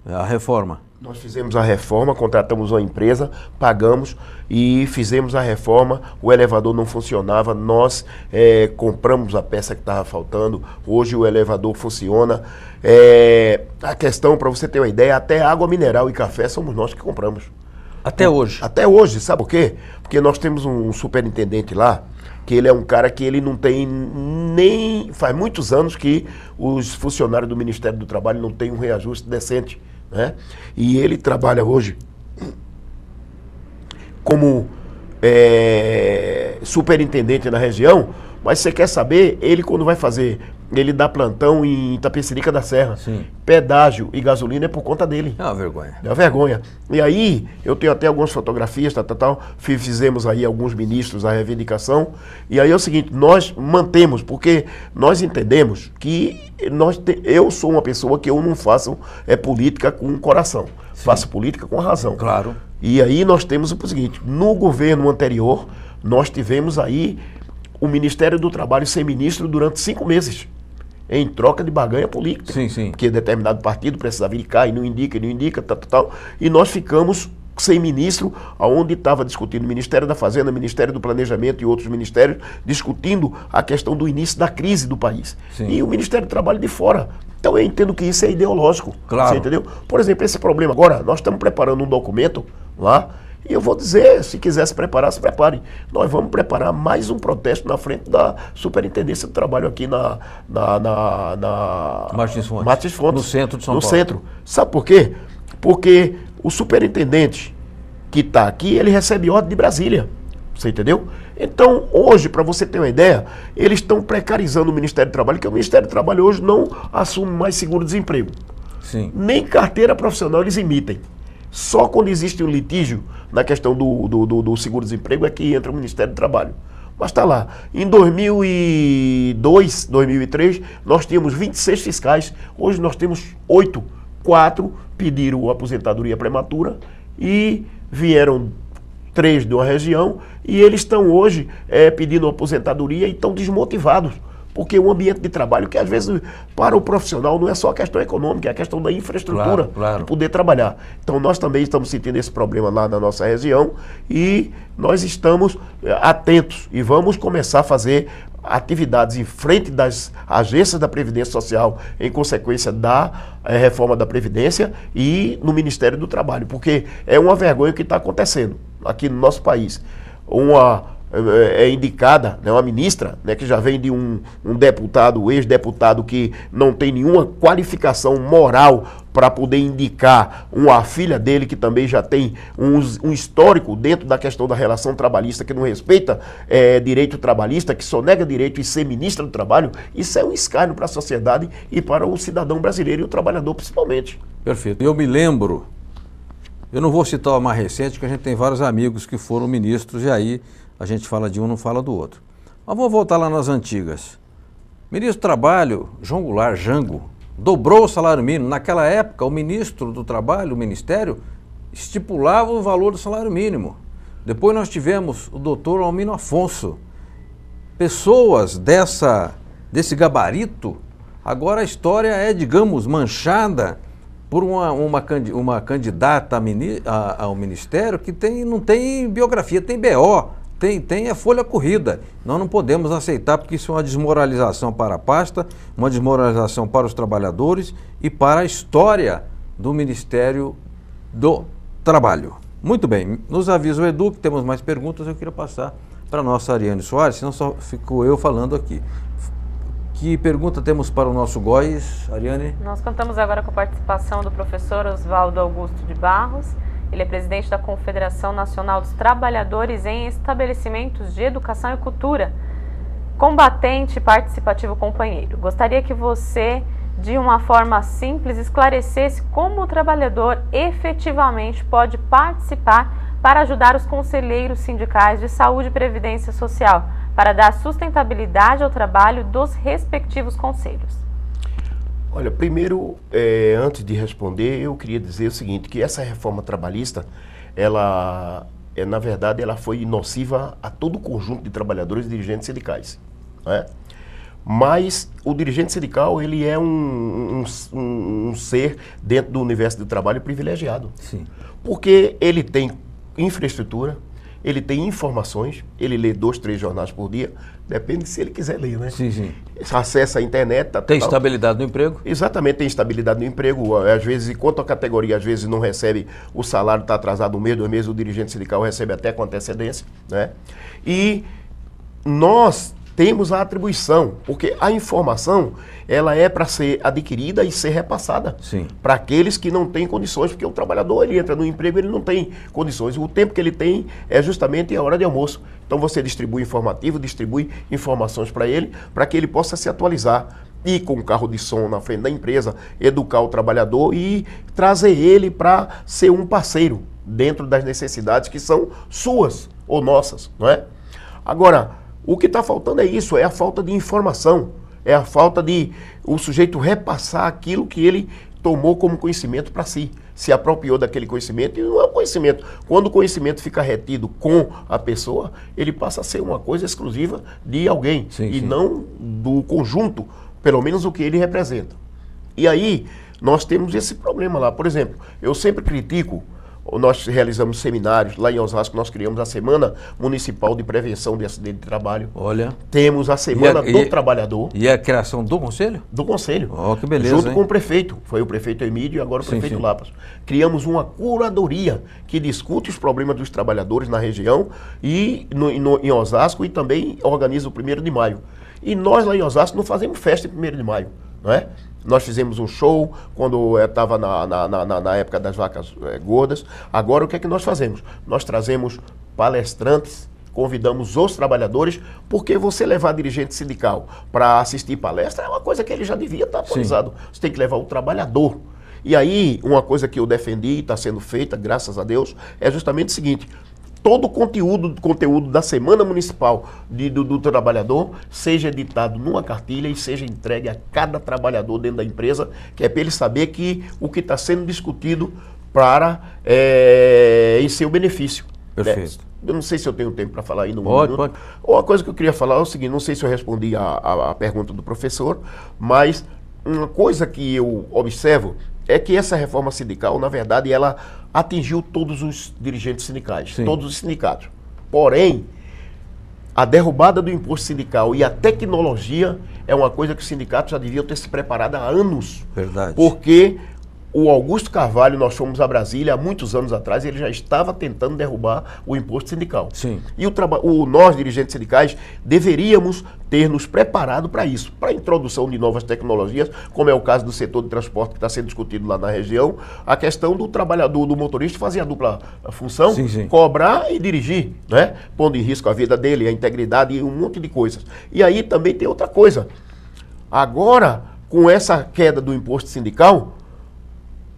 a reforma. Nós fizemos a reforma, contratamos uma empresa, pagamos e fizemos a reforma. O elevador não funcionava, nós compramos a peça que estava faltando. Hoje o elevador funciona. A questão, para você ter uma ideia, até água mineral e café somos nós que compramos. Até hoje? Até hoje, sabe por quê? Porque nós temos um superintendente lá, que ele é um cara que ele não tem nem... Faz muitos anos que os funcionários do Ministério do Trabalho não têm um reajuste decente, né? E ele trabalha hoje como superintendente na região, mas você quer saber, ele quando vai fazer, ele dá plantão em Itapecerica da Serra. Sim. Pedágio e gasolina é por conta dele. É uma vergonha. É uma vergonha. E aí, eu tenho até algumas fotografias, fizemos aí alguns ministros a reivindicação, e aí é o seguinte, nós mantemos, porque nós entendemos que eu sou uma pessoa que eu não faço política com o coração, faço política com a razão. Claro. E aí nós temos o seguinte, no governo anterior, nós tivemos aí o Ministério do Trabalho sem ministro durante 5 meses, em troca de barganha política. Sim, sim. Porque determinado partido precisava indicar e não indica, tal. E nós ficamos sem ministro, onde estava discutindo o Ministério da Fazenda, o Ministério do Planejamento e outros ministérios, discutindo a questão do início da crise do país. Sim. E o Ministério do Trabalho de fora. Então eu entendo que isso é ideológico. Claro. Você entendeu? Por exemplo, esse problema agora, nós estamos preparando um documento lá, e eu vou dizer, se quiser se preparar, se prepare. Nós vamos preparar mais um protesto na frente da Superintendência do Trabalho aqui na Martins Fontes. Martins Fontes. No centro de São Paulo. No centro. Sabe por quê? Porque o superintendente que está aqui, ele recebe ordem de Brasília. Você entendeu? Então, hoje, para você ter uma ideia, eles estão precarizando o Ministério do Trabalho, porque o Ministério do Trabalho hoje não assume mais seguro-desemprego. Sim. Nem carteira profissional eles emitem. Só quando existe um litígio na questão do seguro-desemprego é que entra o Ministério do Trabalho. Mas está lá. Em 2002, 2003, nós tínhamos 26 fiscais. Hoje nós temos 8. 4 pediram aposentadoria prematura e vieram 3 de uma região. E eles estão hoje pedindo aposentadoria e estão desmotivados. Porque o ambiente de trabalho, que às vezes para o profissional não é só a questão econômica, é a questão da infraestrutura, claro. de poder trabalhar. Então nós também estamos sentindo esse problema lá na nossa região e nós estamos atentos e vamos começar a fazer atividades em frente das agências da Previdência Social em consequência da reforma da Previdência e no Ministério do Trabalho, porque é uma vergonha o que está acontecendo aqui no nosso país. Indicada, né, uma ministra, né, que já vem de um deputado, ex-deputado que não tem nenhuma qualificação moral para poder indicar a filha dele que também já tem um histórico dentro da questão da relação trabalhista, que não respeita direito trabalhista, que só nega direito e ser ministra do trabalho. Isso é um escárnio para a sociedade e para o cidadão brasileiro e o trabalhador principalmente. Perfeito. Eu me lembro, eu não vou citar o mais recente, porque a gente tem vários amigos que foram ministros e aí a gente fala de um, não fala do outro. Mas vamos voltar lá nas antigas. Ministro do Trabalho, João Goulart, Jango, dobrou o salário mínimo. Naquela época, o ministro do Trabalho, o Ministério, estipulava o valor do salário mínimo. Depois nós tivemos o doutor Almino Afonso. Pessoas desse gabarito, agora a história é, digamos, manchada por uma candidata ao Ministério que não tem biografia, tem BO. Tem a folha corrida. Nós não podemos aceitar porque isso é uma desmoralização para a pasta, uma desmoralização para os trabalhadores e para a história do Ministério do Trabalho. Muito bem, nos avisa o Edu que temos mais perguntas, eu queria passar para a nossa Ariane Soares, senão só fico eu falando aqui. Que pergunta temos para o nosso Góes, Ariane? Nós contamos agora com a participação do professor Oswaldo Augusto de Barros. Ele é presidente da Confederação Nacional dos Trabalhadores em Estabelecimentos de Educação e Cultura. Combatente participativo companheiro. Gostaria que você de uma forma simples, esclarecesse como o trabalhador efetivamente pode participar para ajudar os conselheiros sindicais de saúde e previdência social, para dar sustentabilidade ao trabalho dos respectivos conselhos. Olha, primeiro, antes de responder, eu queria dizer o seguinte, que essa reforma trabalhista, ela, na verdade, ela foi nociva a todo o conjunto de trabalhadores e dirigentes sindicais, né? Mas o dirigente sindical, ele é um ser dentro do universo do trabalho privilegiado. Sim. Porque ele tem infraestrutura, ele tem informações, ele lê 2, 3 jornais por dia, depende se ele quiser ler, né? Sim, sim. Acessa a internet. Tem estabilidade no emprego? Exatamente, tem estabilidade no emprego. Às vezes, enquanto a categoria às vezes não recebe, o salário está atrasado 1 mês, 2 meses, o dirigente sindical recebe até com antecedência, né? E nós temos a atribuição, porque a informação, ela é para ser adquirida e ser repassada para aqueles que não têm condições, porque o trabalhador, ele entra no emprego, ele não tem condições. O tempo que ele tem é justamente a hora de almoço. Então você distribui informativo, distribui informações para ele, para que ele possa se atualizar. Ir com um carro de som na frente da empresa, educar o trabalhador e trazer ele para ser um parceiro dentro das necessidades que são suas ou nossas, não é? Agora, o que está faltando é isso, é a falta de informação, é a falta de o sujeito repassar aquilo que ele tomou como conhecimento para si, se apropriou daquele conhecimento e não é um conhecimento. Quando o conhecimento fica retido com a pessoa, ele passa a ser uma coisa exclusiva de alguém e não do conjunto, pelo menos o que ele representa. E aí nós temos esse problema lá. Por exemplo, eu sempre critico. Nós realizamos seminários, lá em Osasco nós criamos a Semana Municipal de Prevenção de Acidente de Trabalho. Olha. Temos a Semana do Trabalhador. E a criação do Conselho? Do Conselho. Oh, que beleza, junto hein? Com o prefeito. Foi o prefeito Emílio e agora o prefeito Lapas. Criamos uma curadoria que discute os problemas dos trabalhadores na região e em Osasco e também organiza o 1º de maio. E nós lá em Osasco não fazemos festa em 1º de maio, não é? Nós fizemos um show quando estava na época das vacas gordas. Agora o que é que nós fazemos? Nós trazemos palestrantes, convidamos os trabalhadores, porque você levar dirigente sindical para assistir palestra é uma coisa que ele já devia estar atualizado. Você tem que levar o trabalhador. E aí, uma coisa que eu defendi e está sendo feita, graças a Deus, é justamente o seguinte: todo o conteúdo da Semana Municipal do Trabalhador seja editado numa cartilha e seja entregue a cada trabalhador dentro da empresa, que é para ele saber que o que está sendo discutido em seu benefício. Perfeito. Né? Eu não sei se eu tenho tempo para falar aí no Pode. Uma coisa que eu queria falar é o seguinte, não sei se eu respondi a pergunta do professor, mas uma coisa que eu observo é que essa reforma sindical, na verdade, ela atingiu todos os dirigentes sindicais, todos os sindicatos. Porém, a derrubada do imposto sindical e a tecnologia é uma coisa que os sindicatos já deviam ter se preparado há anos. Verdade. Porque o Augusto Carvalho, nós fomos a Brasília há muitos anos atrás, ele já estava tentando derrubar o imposto sindical. E nós, dirigentes sindicais, deveríamos ter nos preparado para isso, para a introdução de novas tecnologias, como é o caso do setor de transporte que está sendo discutido lá na região, a questão do trabalhador, do motorista fazer a dupla função, cobrar e dirigir, né? Pondo em risco a vida dele, a integridade e um monte de coisas. E aí também tem outra coisa. Agora, com essa queda do imposto sindical,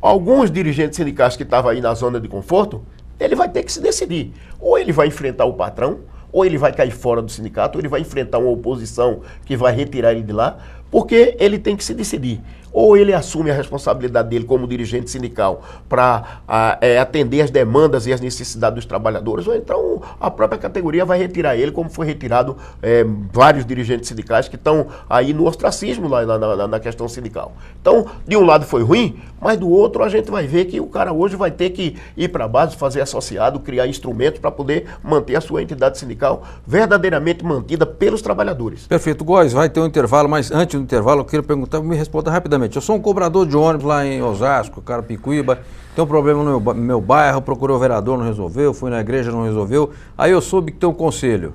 alguns dirigentes sindicais que estavam aí na zona de conforto, ele vai ter que se decidir. Ou ele vai enfrentar o patrão, ou ele vai cair fora do sindicato, ou ele vai enfrentar uma oposição que vai retirar ele de lá, porque ele tem que se decidir. Ou ele assume a responsabilidade dele como dirigente sindical para atender as demandas e as necessidades dos trabalhadores, ou então a própria categoria vai retirar ele, como foi retirado vários dirigentes sindicais que estão aí no ostracismo lá na questão sindical. Então, de um lado foi ruim, mas do outro a gente vai ver que o cara hoje vai ter que ir para a base, fazer associado, criar instrumentos para poder manter a sua entidade sindical verdadeiramente mantida pelos trabalhadores. Perfeito. Góes, vai ter um intervalo, mas antes do intervalo eu queria perguntar, me responda rapidamente. Eu sou um cobrador de ônibus lá em Osasco, Carapicuíba, tem um problema no meu bairro, procurei o vereador, não resolveu, fui na igreja, não resolveu, aí eu soube que tem um conselho.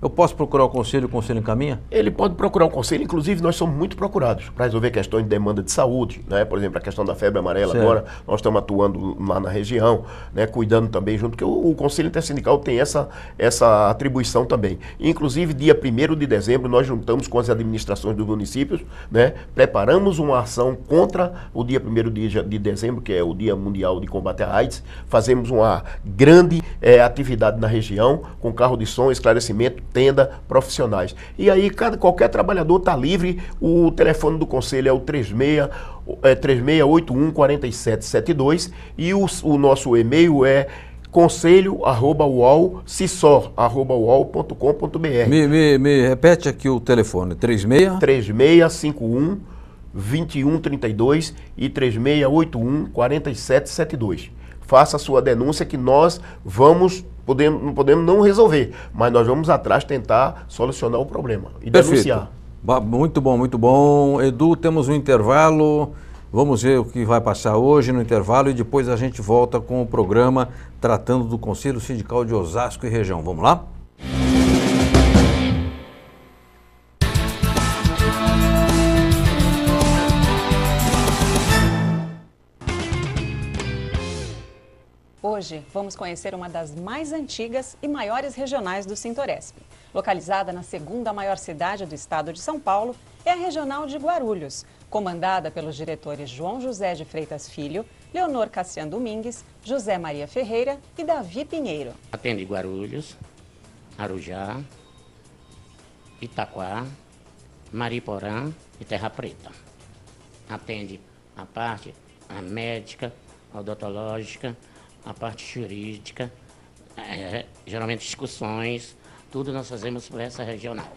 Eu posso procurar o conselho encaminha? Ele pode procurar um conselho, inclusive nós somos muito procurados para resolver questões de demanda de saúde, né? Por exemplo, a questão da febre amarela. Certo. Agora, nós estamos atuando lá na região, né? Cuidando também junto, porque o Conselho Intersindical tem essa atribuição também. Inclusive, dia 1º de dezembro, nós juntamos com as administrações dos municípios, né? Preparamos uma ação contra o dia 1º de dezembro, que é o Dia Mundial de Combate à AIDS. Fazemos uma grande atividade na região, com carro de som, esclarecimento, tenda, profissionais. E aí qualquer trabalhador está livre. O telefone do conselho é o 3681-4772 e o nosso e-mail é conselho@ual.com.br. Me repete aqui o telefone, 3651 2132 e 3681 4772. Faça a sua denúncia que nós não podemos não resolver, mas nós vamos atrás tentar solucionar o problema e denunciar. Muito bom, muito bom. Edu, temos um intervalo. Vamos ver o que vai passar hoje no intervalo e depois a gente volta com o programa tratando do Conselho Sindical de Osasco e região. Vamos lá? Hoje vamos conhecer uma das mais antigas e maiores regionais do Sintoresp. Localizada na segunda maior cidade do estado de São Paulo, é a Regional de Guarulhos, comandada pelos diretores João José de Freitas Filho, Leonor Cassiano Domingues, José Maria Ferreira e Davi Pinheiro. Atende Guarulhos, Arujá, Itaquá, Mariporã e Terra Preta. Atende a parte médica, odontológica, a parte jurídica, geralmente discussões, tudo nós fazemos por essa regional,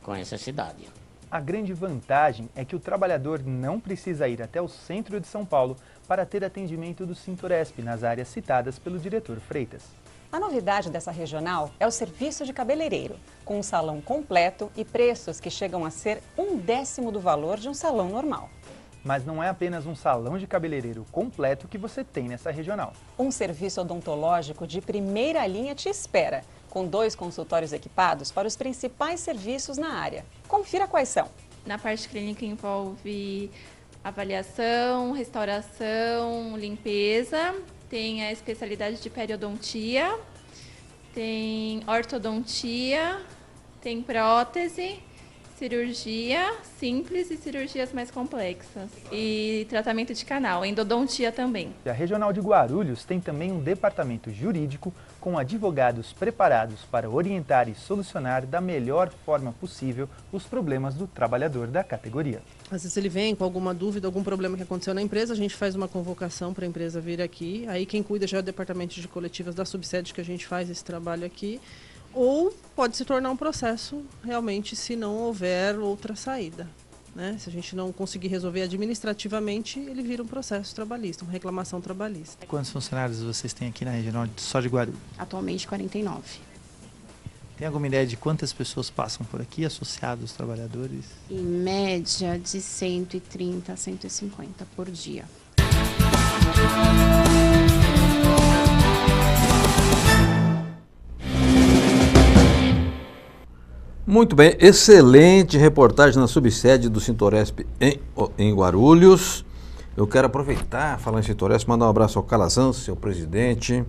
com essa cidade. A grande vantagem é que o trabalhador não precisa ir até o centro de São Paulo para ter atendimento do Sintoresp nas áreas citadas pelo diretor Freitas. A novidade dessa regional é o serviço de cabeleireiro, com um salão completo e preços que chegam a ser 1/10 do valor de um salão normal. Mas não é apenas um salão de cabeleireiro completo que você tem nessa regional. Um serviço odontológico de primeira linha te espera, com 2 consultórios equipados para os principais serviços na área. Confira quais são. Na parte clínica envolve avaliação, restauração, limpeza, tem a especialidade de periodontia, tem ortodontia, tem prótese, cirurgia simples e cirurgias mais complexas. E tratamento de canal, endodontia também. A Regional de Guarulhos tem também um departamento jurídico com advogados preparados para orientar e solucionar da melhor forma possível os problemas do trabalhador da categoria. Às vezes ele vem com alguma dúvida, algum problema que aconteceu na empresa, a gente faz uma convocação para a empresa vir aqui. Aí quem cuida já é o departamento de coletivas da subsede que a gente faz esse trabalho aqui. Ou pode se tornar um processo, realmente, se não houver outra saída, né? Se a gente não conseguir resolver administrativamente, ele vira um processo trabalhista, uma reclamação trabalhista. Quantos funcionários vocês têm aqui na Regional só de Guarulhos? Atualmente 49. Tem alguma ideia de quantas pessoas passam por aqui, associados aos trabalhadores? Em média, de 130 a 150 por dia. Muito bem, excelente reportagem na subsede do Sintoresp em Guarulhos. Eu quero aproveitar, falar em Sintoresp, mandar um abraço ao Calazans, seu presidente,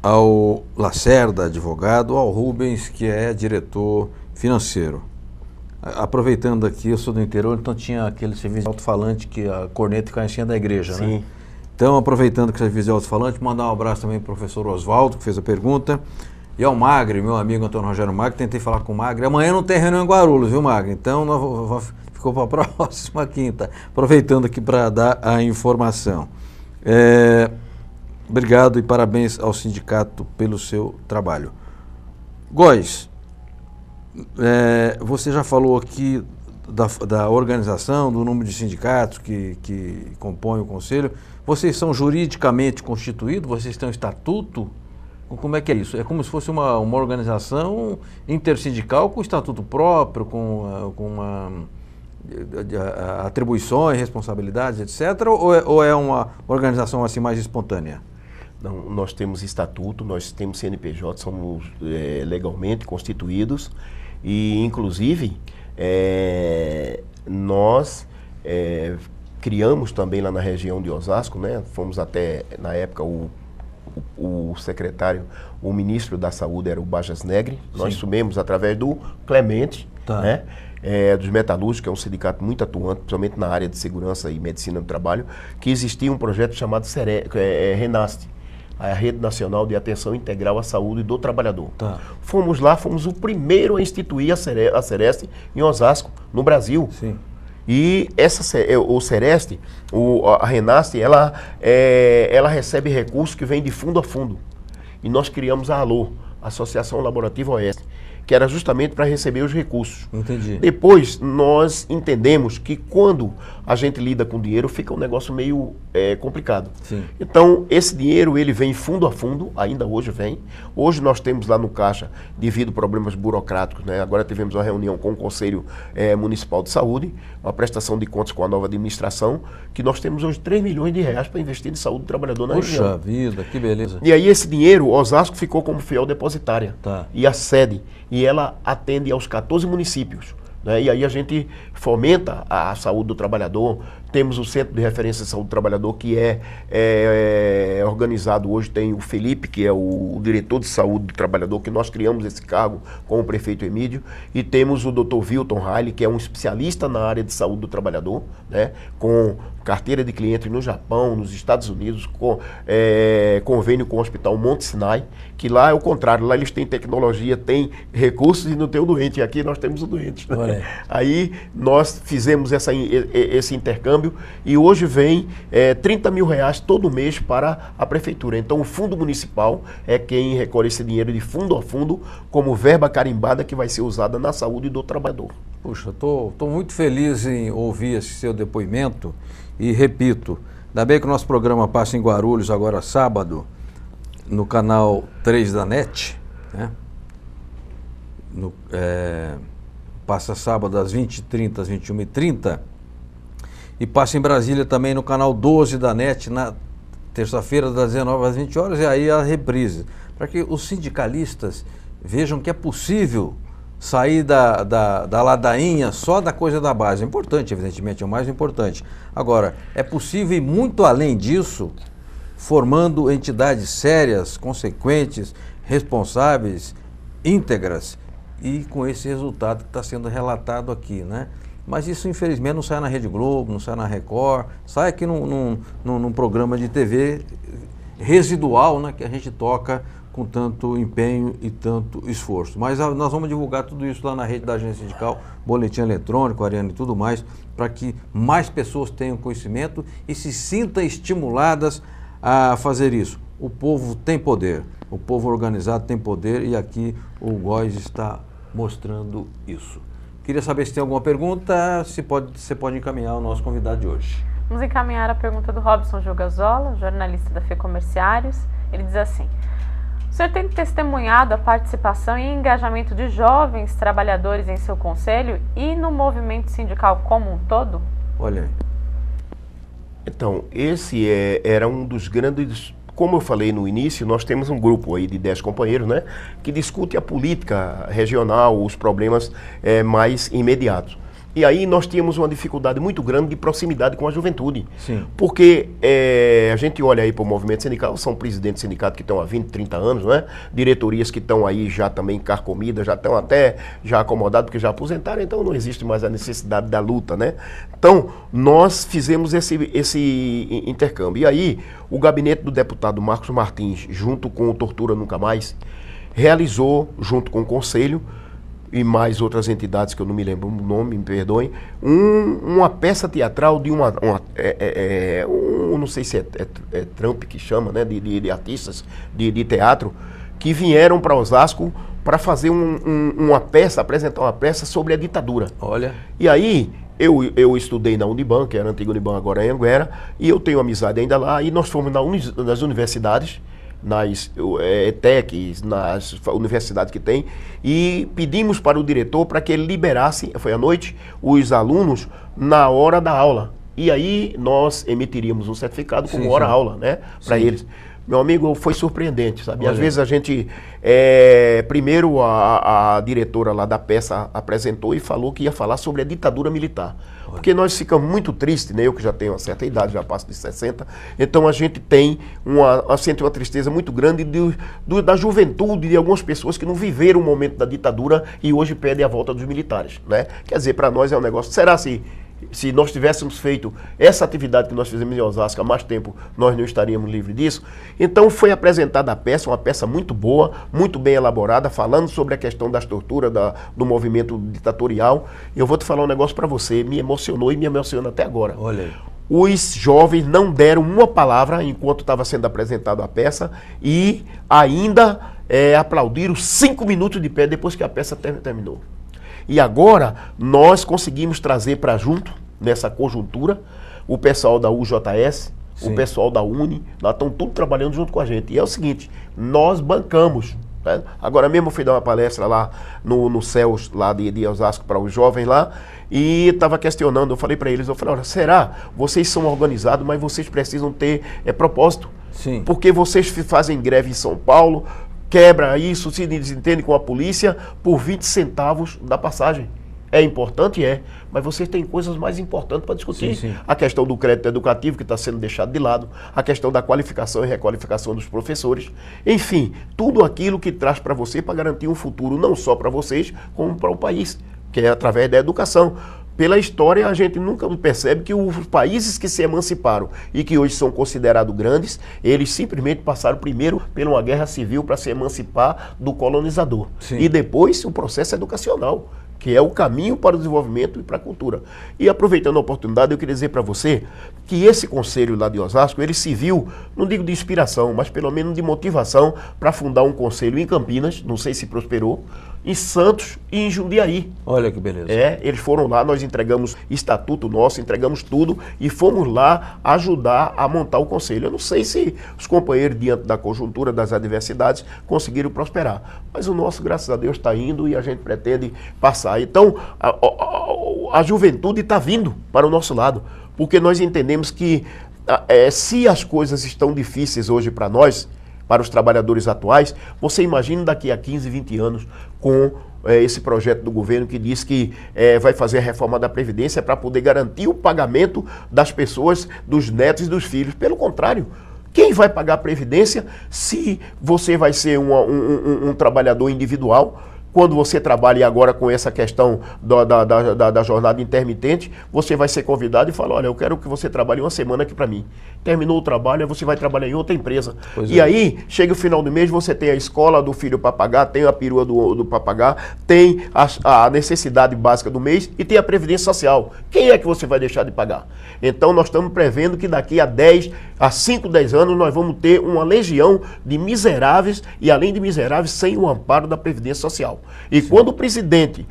ao Lacerda, advogado, ao Rubens, que é diretor financeiro. Aproveitando aqui, eu sou do interior, então tinha aquele serviço de alto-falante que a corneta ficava em cima da igreja, Sim. né? Então, aproveitando que o serviço de alto-falante, mandar um abraço também para o professor Oswaldo, que fez a pergunta. E ao Magre, meu amigo Antônio Rogério Magre, tentei falar com o Magre. Amanhã não tem reunião em Guarulhos, viu, Magre? Então ficou para a próxima quinta. Aproveitando aqui para dar a informação. Obrigado e parabéns ao sindicato pelo seu trabalho. Góes, você já falou aqui da organização, do número de sindicatos que compõem o conselho. Vocês são juridicamente constituídos? Vocês têm um estatuto? Como é que é isso? É como se fosse uma organização intersindical com estatuto próprio, com atribuições, responsabilidades, etc., ou é uma organização assim mais espontânea? Não, nós temos estatuto, nós temos CNPJ, somos legalmente constituídos e, inclusive, nós criamos também lá na região de Osasco, né? Fomos até, na época, o secretário, o ministro da Saúde era o Bajas Negri. Nós subimos através do Clemente, né? Dos metalúrgicos, que é um sindicato muito atuante, principalmente na área de segurança e medicina do trabalho, que existia um projeto chamado RENAST, a Rede Nacional de Atenção Integral à Saúde do Trabalhador. Fomos lá, fomos o primeiro a instituir a Sereste em Osasco, no Brasil. E o Sereste, a RENAST, ela recebe recursos que vêm de fundo a fundo. E nós criamos a ALO, Associação Laborativa Oeste, que era justamente para receber os recursos. Entendi. Depois, nós entendemos que quando a gente lida com dinheiro, fica um negócio meio complicado. Sim. Então, esse dinheiro, ele vem fundo a fundo, ainda hoje vem. Hoje nós temos lá no Caixa, devido a problemas burocráticos, né? Agora tivemos uma reunião com o Conselho Municipal de Saúde, uma prestação de contas com a nova administração, que nós temos hoje 3 milhões de reais para investir em saúde do trabalhador na região. Puxa vida, que beleza. E aí esse dinheiro, Osasco ficou como fiel depositária. E a sede, e ela atende aos 14 municípios. Né? E aí a gente fomenta a saúde do trabalhador. Temos o Centro de Referência de Saúde do Trabalhador, que é organizado hoje, tem o Felipe, que é o diretor de saúde do trabalhador, que nós criamos esse cargo com o prefeito Emílio, e temos o Dr. Wilton Riley, que é um especialista na área de saúde do trabalhador, né? Com carteira de cliente no Japão, nos Estados Unidos, com convênio com o Hospital Monte Sinai, que lá é o contrário, lá eles têm tecnologia, têm recursos e não tem o doente, e aqui nós temos o doente. Né? Aí nós fizemos esse intercâmbio, e hoje vem 30 mil reais todo mês para a prefeitura. Então o fundo municipal é quem recolhe esse dinheiro de fundo a fundo como verba carimbada que vai ser usada na saúde do trabalhador. Puxa, estou muito feliz em ouvir esse seu depoimento e repito, ainda bem que o nosso programa passa em Guarulhos agora sábado, no canal 3 da NET, né? Passa sábado às 20h30, às 21h30, e passa em Brasília também no canal 12 da NET, na terça-feira das 19 às 20 horas, e aí a reprise. Para que os sindicalistas vejam que é possível sair da ladainha só da coisa da base. É importante, evidentemente, é o mais importante. Agora, é possível ir muito além disso, formando entidades sérias, consequentes, responsáveis, íntegras, e com esse resultado que está sendo relatado aqui, né? Mas isso, infelizmente, não sai na Rede Globo, não sai na Record, sai aqui num programa de TV residual, né, que a gente toca com tanto empenho e tanto esforço. Mas nós vamos divulgar tudo isso lá na rede da Agência Sindical, boletim eletrônico, Ariane, e tudo mais, para que mais pessoas tenham conhecimento e se sintam estimuladas a fazer isso. O povo tem poder, o povo organizado tem poder, e aqui o Góes está mostrando isso. Queria saber se tem alguma pergunta, você pode encaminhar o nosso convidado de hoje. Vamos encaminhar a pergunta do Robson Jogazola, jornalista da FEComerciários. Ele diz assim: o senhor tem testemunhado a participação e engajamento de jovens trabalhadores em seu conselho e no movimento sindical como um todo? Olha aí. Então, esse era um dos grandes... Como eu falei no início, nós temos um grupo aí de 10 companheiros, né, que discute a política regional, os problemas mais imediatos. E aí nós tínhamos uma dificuldade muito grande de proximidade com a juventude. Sim. Porque a gente olha aí para o movimento sindical, são presidentes de sindicato que estão há 20, 30 anos, né? Diretorias que estão aí já também carcomidas, já estão até já acomodados porque já aposentaram, então não existe mais a necessidade da luta, né? Então, nós fizemos esse intercâmbio. E aí, o gabinete do deputado Marcos Martins, junto com o Tortura Nunca Mais, realizou, junto com o Conselho, e mais outras entidades que eu não me lembro o nome, me perdoem, uma peça teatral de não sei se é Trump que chama, né, de artistas de teatro, que vieram para Osasco para fazer uma peça, apresentar uma peça sobre a ditadura. Olha. E aí, eu estudei na Uniban, que era a antiga Uniban, agora é Anguera, e eu tenho amizade ainda lá, e nós fomos nas universidades, nas ETECs, nas universidades que tem, e pedimos para o diretor para que ele liberasse, foi à noite, os alunos na hora da aula. E aí nós emitiríamos um certificado como hora-aula, né, para eles. meu amigo, foi surpreendente, sabe? Olha. Às vezes a gente, primeiro a diretora lá da peça apresentou e falou que ia falar sobre a ditadura militar. Porque nós ficamos muito tristes, né? Eu que já tenho uma certa idade, já passo de 60, então a gente tem sente uma tristeza muito grande da juventude, de algumas pessoas que não viveram o momento da ditadura e hoje pedem a volta dos militares, né? Quer dizer, para nós é um negócio, será se nós tivéssemos feito essa atividade que nós fizemos em Osasco há mais tempo, nós não estaríamos livres disso? Então foi apresentada a peça, uma peça muito boa, muito bem elaborada, falando sobre a questão das torturas, do movimento ditatorial. Eu vou te falar um negócio para você, me emocionou e me emociona até agora. Olha aí. Os jovens não deram uma palavra enquanto estava sendo apresentada a peça e ainda aplaudiram 5 minutos de pé depois que a peça terminou. E agora nós conseguimos trazer para junto, nessa conjuntura, o pessoal da UJS, Sim. o pessoal da Uni, lá estão tudo trabalhando junto com a gente. E é o seguinte, nós bancamos. Né? Agora mesmo eu fui dar uma palestra lá no CELS, lá de Osasco, para os jovens lá, e estava questionando, eu falei para eles, olha, será? Vocês são organizados, mas vocês precisam ter propósito. Sim. Porque vocês fazem greve em São Paulo, quebra isso, se desentende com a polícia por 20 centavos da passagem. É importante? É. Mas vocês têm coisas mais importantes para discutir. Sim, sim. A questão do crédito educativo, que está sendo deixado de lado. A questão da qualificação e requalificação dos professores. Enfim, tudo aquilo que traz para você para garantir um futuro não só para vocês, como para o país, que é através da educação. Pela história, a gente nunca percebe que os países que se emanciparam e que hoje são considerados grandes, eles simplesmente passaram primeiro por uma guerra civil para se emancipar do colonizador. Sim. E depois o processo educacional, que é o caminho para o desenvolvimento e para a cultura. E aproveitando a oportunidade, eu queria dizer para você que esse conselho lá de Osasco, ele se viu, não digo de inspiração, mas pelo menos de motivação para fundar um conselho em Campinas, não sei se prosperou, em Santos e em Jundiaí. Olha que beleza. Eles foram lá, nós entregamos estatuto nosso, entregamos tudo e fomos lá ajudar a montar o conselho. Eu não sei se os companheiros, diante da conjuntura, das adversidades, conseguiram prosperar. Mas o nosso, graças a Deus, está indo e a gente pretende passar. Então, a juventude está vindo para o nosso lado, porque nós entendemos que se as coisas estão difíceis hoje para nós, para os trabalhadores atuais, você imagina daqui a 15, 20 anos com esse projeto do governo que diz que vai fazer a reforma da Previdência para poder garantir o pagamento das pessoas, dos netos e dos filhos. Pelo contrário, quem vai pagar a Previdência se você vai ser um trabalhador individual? Quando você trabalha agora com essa questão da jornada intermitente, você vai ser convidado e falar, olha, eu quero que você trabalhe uma semana aqui para mim. Terminou o trabalho, você vai trabalhar em outra empresa. Aí, chega o final do mês, você tem a escola do filho para pagar, tem a perua do para pagar, tem a necessidade básica do mês e tem a Previdência Social. Quem é que você vai deixar de pagar? Então, nós estamos prevendo que daqui a 5, 10 anos, nós vamos ter uma legião de miseráveis e, além de miseráveis, sem o amparo da Previdência Social. E Sim. Quando o presidente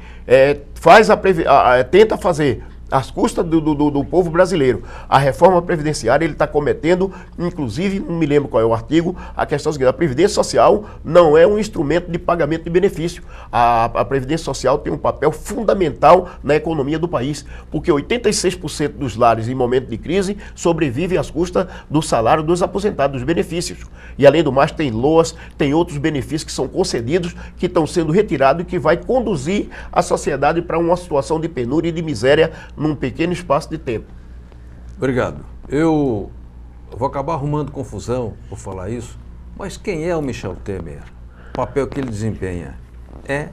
tenta fazer às custas do povo brasileiro a reforma previdenciária, ele está cometendo, inclusive, não me lembro qual é o artigo, a questão seguinte: a Previdência Social não é um instrumento de pagamento de benefício. A Previdência Social tem um papel fundamental na economia do país, porque 86% dos lares em momento de crise sobrevivem às custas do salário dos aposentados, dos benefícios. E além do mais, tem LOAS, tem outros benefícios que são concedidos, que estão sendo retirados e que vai conduzir a sociedade para uma situação de penúria e de miséria num pequeno espaço de tempo. Obrigado. Eu vou acabar arrumando confusão por falar isso, mas quem é o Michel Temer? O papel que ele desempenha é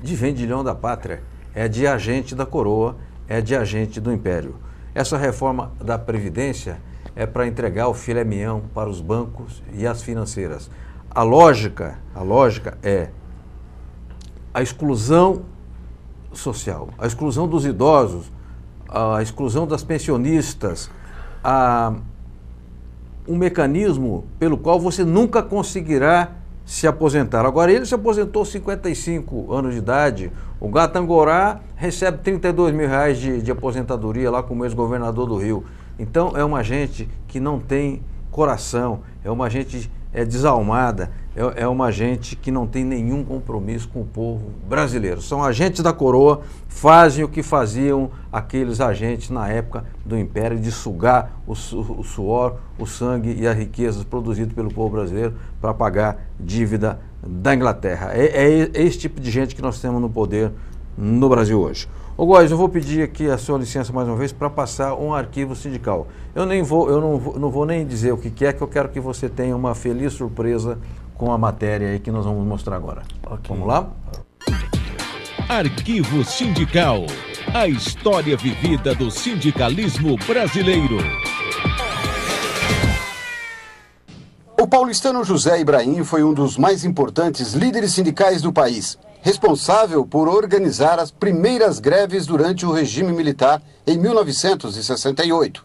de vendilhão da pátria, é de agente da coroa, é de agente do império. Essa reforma da Previdência é para entregar o filé mignon para os bancos e as financeiras. A lógica é a exclusão social, a exclusão dos idosos, a exclusão das pensionistas, um mecanismo pelo qual você nunca conseguirá se aposentar. Agora, ele se aposentou aos 55 anos de idade, o Gatangorá recebe R$32 mil de aposentadoria lá como ex-governador do Rio. Então, é uma gente que não tem coração, é uma gente desalmada, é uma gente que não tem nenhum compromisso com o povo brasileiro. São agentes da coroa, fazem o que faziam aqueles agentes na época do Império, de sugar o suor, o sangue e as riquezas produzidas pelo povo brasileiro para pagar dívida da Inglaterra. É esse tipo de gente que nós temos no poder no Brasil hoje. Ô Góes, eu vou pedir aqui a sua licença mais uma vez para passar um arquivo sindical. Eu não vou nem dizer o que é, que eu quero que você tenha uma feliz surpresa com a matéria aí que nós vamos mostrar agora. Okay. Vamos lá? Arquivo Sindical. A história vivida do sindicalismo brasileiro. O paulistano José Ibrahim foi um dos mais importantes líderes sindicais do país, responsável por organizar as primeiras greves durante o regime militar em 1968.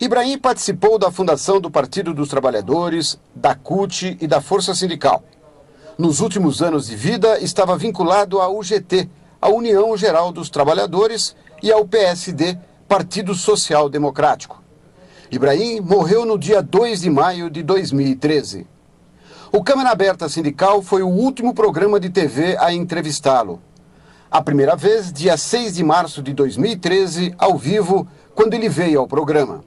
Ibrahim participou da fundação do Partido dos Trabalhadores, da CUT e da Força Sindical. Nos últimos anos de vida, estava vinculado à UGT, a União Geral dos Trabalhadores, e ao PSD, Partido Social Democrático. Ibrahim morreu no dia 2 de maio de 2013. O Câmara Aberta Sindical foi o último programa de TV a entrevistá-lo. A primeira vez, dia 6 de março de 2013, ao vivo, quando ele veio ao programa.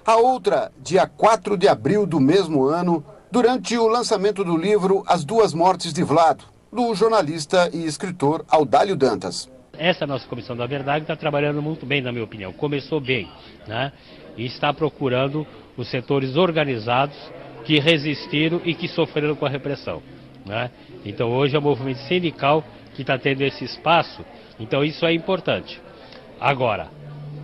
A outra, dia 4 de abril do mesmo ano, durante o lançamento do livro As Duas Mortes de Vlado, do jornalista e escritor Audálio Dantas. Essa nossa Comissão da Verdade está trabalhando muito bem, na minha opinião. Começou bem, né? E está procurando os setores organizados que resistiram e que sofreram com a repressão, né? Então hoje é o movimento sindical que está tendo esse espaço, então isso é importante. Agora,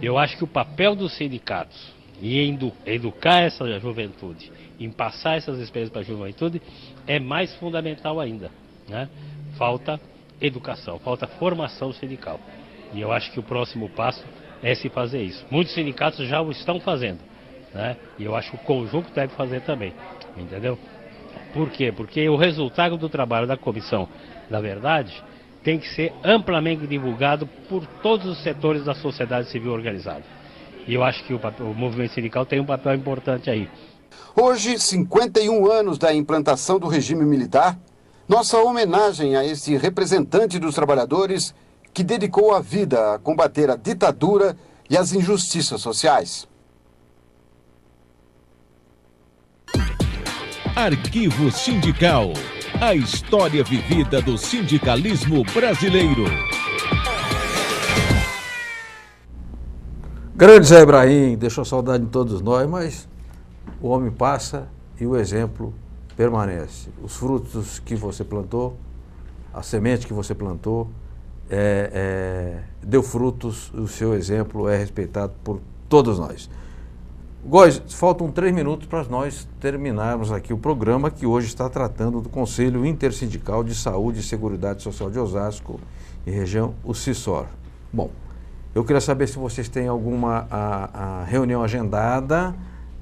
eu acho que o papel dos sindicatos em educar essa juventude, em passar essas experiências para a juventude, é mais fundamental ainda, né? Falta educação, falta formação sindical. E eu acho que o próximo passo é se fazer isso. Muitos sindicatos já o estão fazendo, né? E eu acho que o conjunto deve fazer também, entendeu? Por quê? Porque o resultado do trabalho da Comissão da Verdade tem que ser amplamente divulgado por todos os setores da sociedade civil organizada. E eu acho que o movimento sindical tem um papel importante aí. Hoje, 51 anos da implantação do regime militar, nossa homenagem a este representante dos trabalhadores que dedicou a vida a combater a ditadura e as injustiças sociais. Arquivo Sindical. A história vivida do sindicalismo brasileiro. Grande Zé Ibrahim, deixou saudade de todos nós, mas o homem passa e o exemplo permanece. Os frutos que você plantou, a semente que você plantou, deu frutos, o seu exemplo é respeitado por todos nós. Góes, faltam 3 minutos para nós terminarmos aqui o programa, que hoje está tratando do Conselho Intersindical de Saúde e Seguridade Social de Osasco e região, o CISOR. Bom, eu queria saber se vocês têm alguma a reunião agendada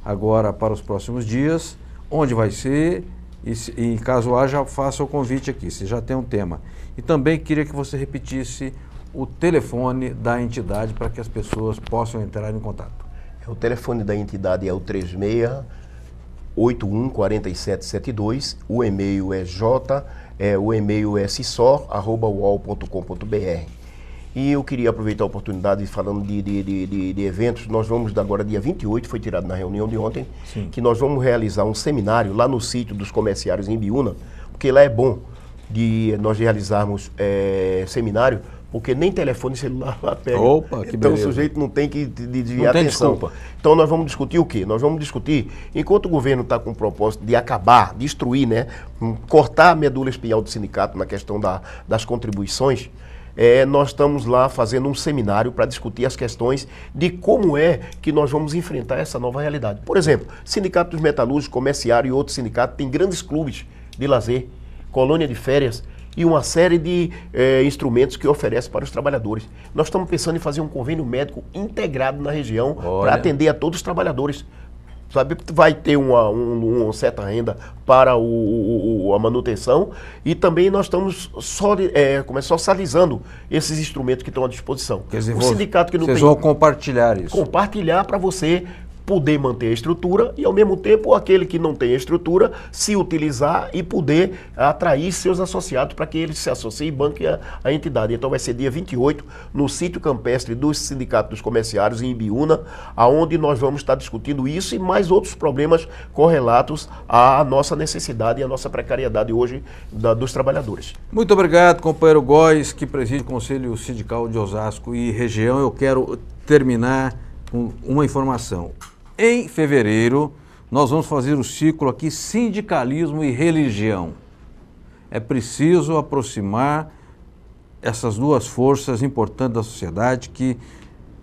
agora para os próximos dias, onde vai ser, e caso haja, faça o convite aqui, se já tem um tema. E também queria que você repetisse o telefone da entidade para que as pessoas possam entrar em contato. O telefone da entidade é o 36814772, o e-mail é cisor@uol.com.br. E eu queria aproveitar a oportunidade, falando de eventos, nós vamos agora, dia 28, foi tirado na reunião de ontem, sim, que nós vamos realizar um seminário lá no sítio dos comerciários em Biúna, porque lá é bom de nós realizarmos seminário, porque nem telefone celular lá pega. Opa, que então beleza. O sujeito não tem que desviar a atenção. Desculpa. Então nós vamos discutir o quê? Nós vamos discutir, enquanto o governo está com o propósito de acabar, destruir, né, cortar a medula espinhal do sindicato na questão das contribuições, nós estamos lá fazendo um seminário para discutir as questões de como é que nós vamos enfrentar essa nova realidade. Por exemplo, Sindicato dos Metalúrgicos, Comerciário e outros sindicatos têm grandes clubes de lazer, colônia de férias e uma série de instrumentos que oferece para os trabalhadores. Nós estamos pensando em fazer um convênio médico integrado na região para atender a todos os trabalhadores. Sabe, vai ter uma certa renda para a manutenção, e também nós estamos socializando esses instrumentos que estão à disposição. Quer dizer, o sindicato que não vocês vão compartilhar isso. Compartilhar para você poder manter a estrutura e, ao mesmo tempo, aquele que não tem a estrutura se utilizar e poder atrair seus associados para que eles se associem e banquem a entidade. Então vai ser dia 28, no sítio campestre do Sindicato dos Comerciários, em Ibiúna, aonde nós vamos estar discutindo isso e mais outros problemas correlatos à nossa necessidade e à nossa precariedade hoje dos trabalhadores. Muito obrigado, companheiro Góes, que preside o Conselho Sindical de Osasco e região. Eu quero terminar com uma informação. Em fevereiro, nós vamos fazer o ciclo aqui Sindicalismo e Religião. É preciso aproximar essas duas forças importantes da sociedade, que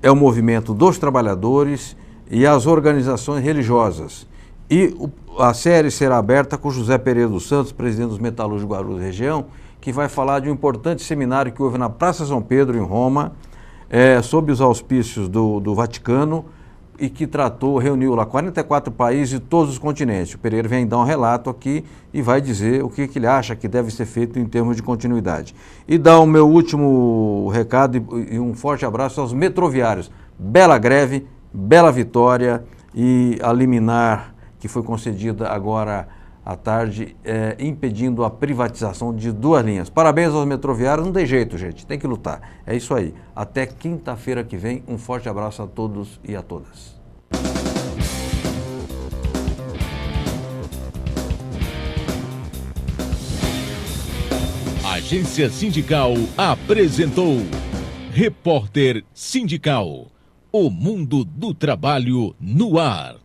é o movimento dos trabalhadores e as organizações religiosas. E a série será aberta com José Pereira dos Santos, presidente dos Metalúrgicos de Guarulhos Região, que vai falar de um importante seminário que houve na Praça São Pedro, em Roma, sob os auspícios do Vaticano, e que reuniu lá 44 países de todos os continentes. O Pereira vem dar um relato aqui e vai dizer o que ele acha que deve ser feito em termos de continuidade. E dar o meu último recado e um forte abraço aos metroviários. Bela greve, bela vitória, e a liminar que foi concedida agora à tarde, impedindo a privatização de 2 linhas. Parabéns aos metroviários, não tem jeito, gente, tem que lutar. É isso aí. Até quinta-feira que vem, um forte abraço a todos e a todas. A Agência Sindical apresentou Repórter Sindical, o mundo do trabalho no ar.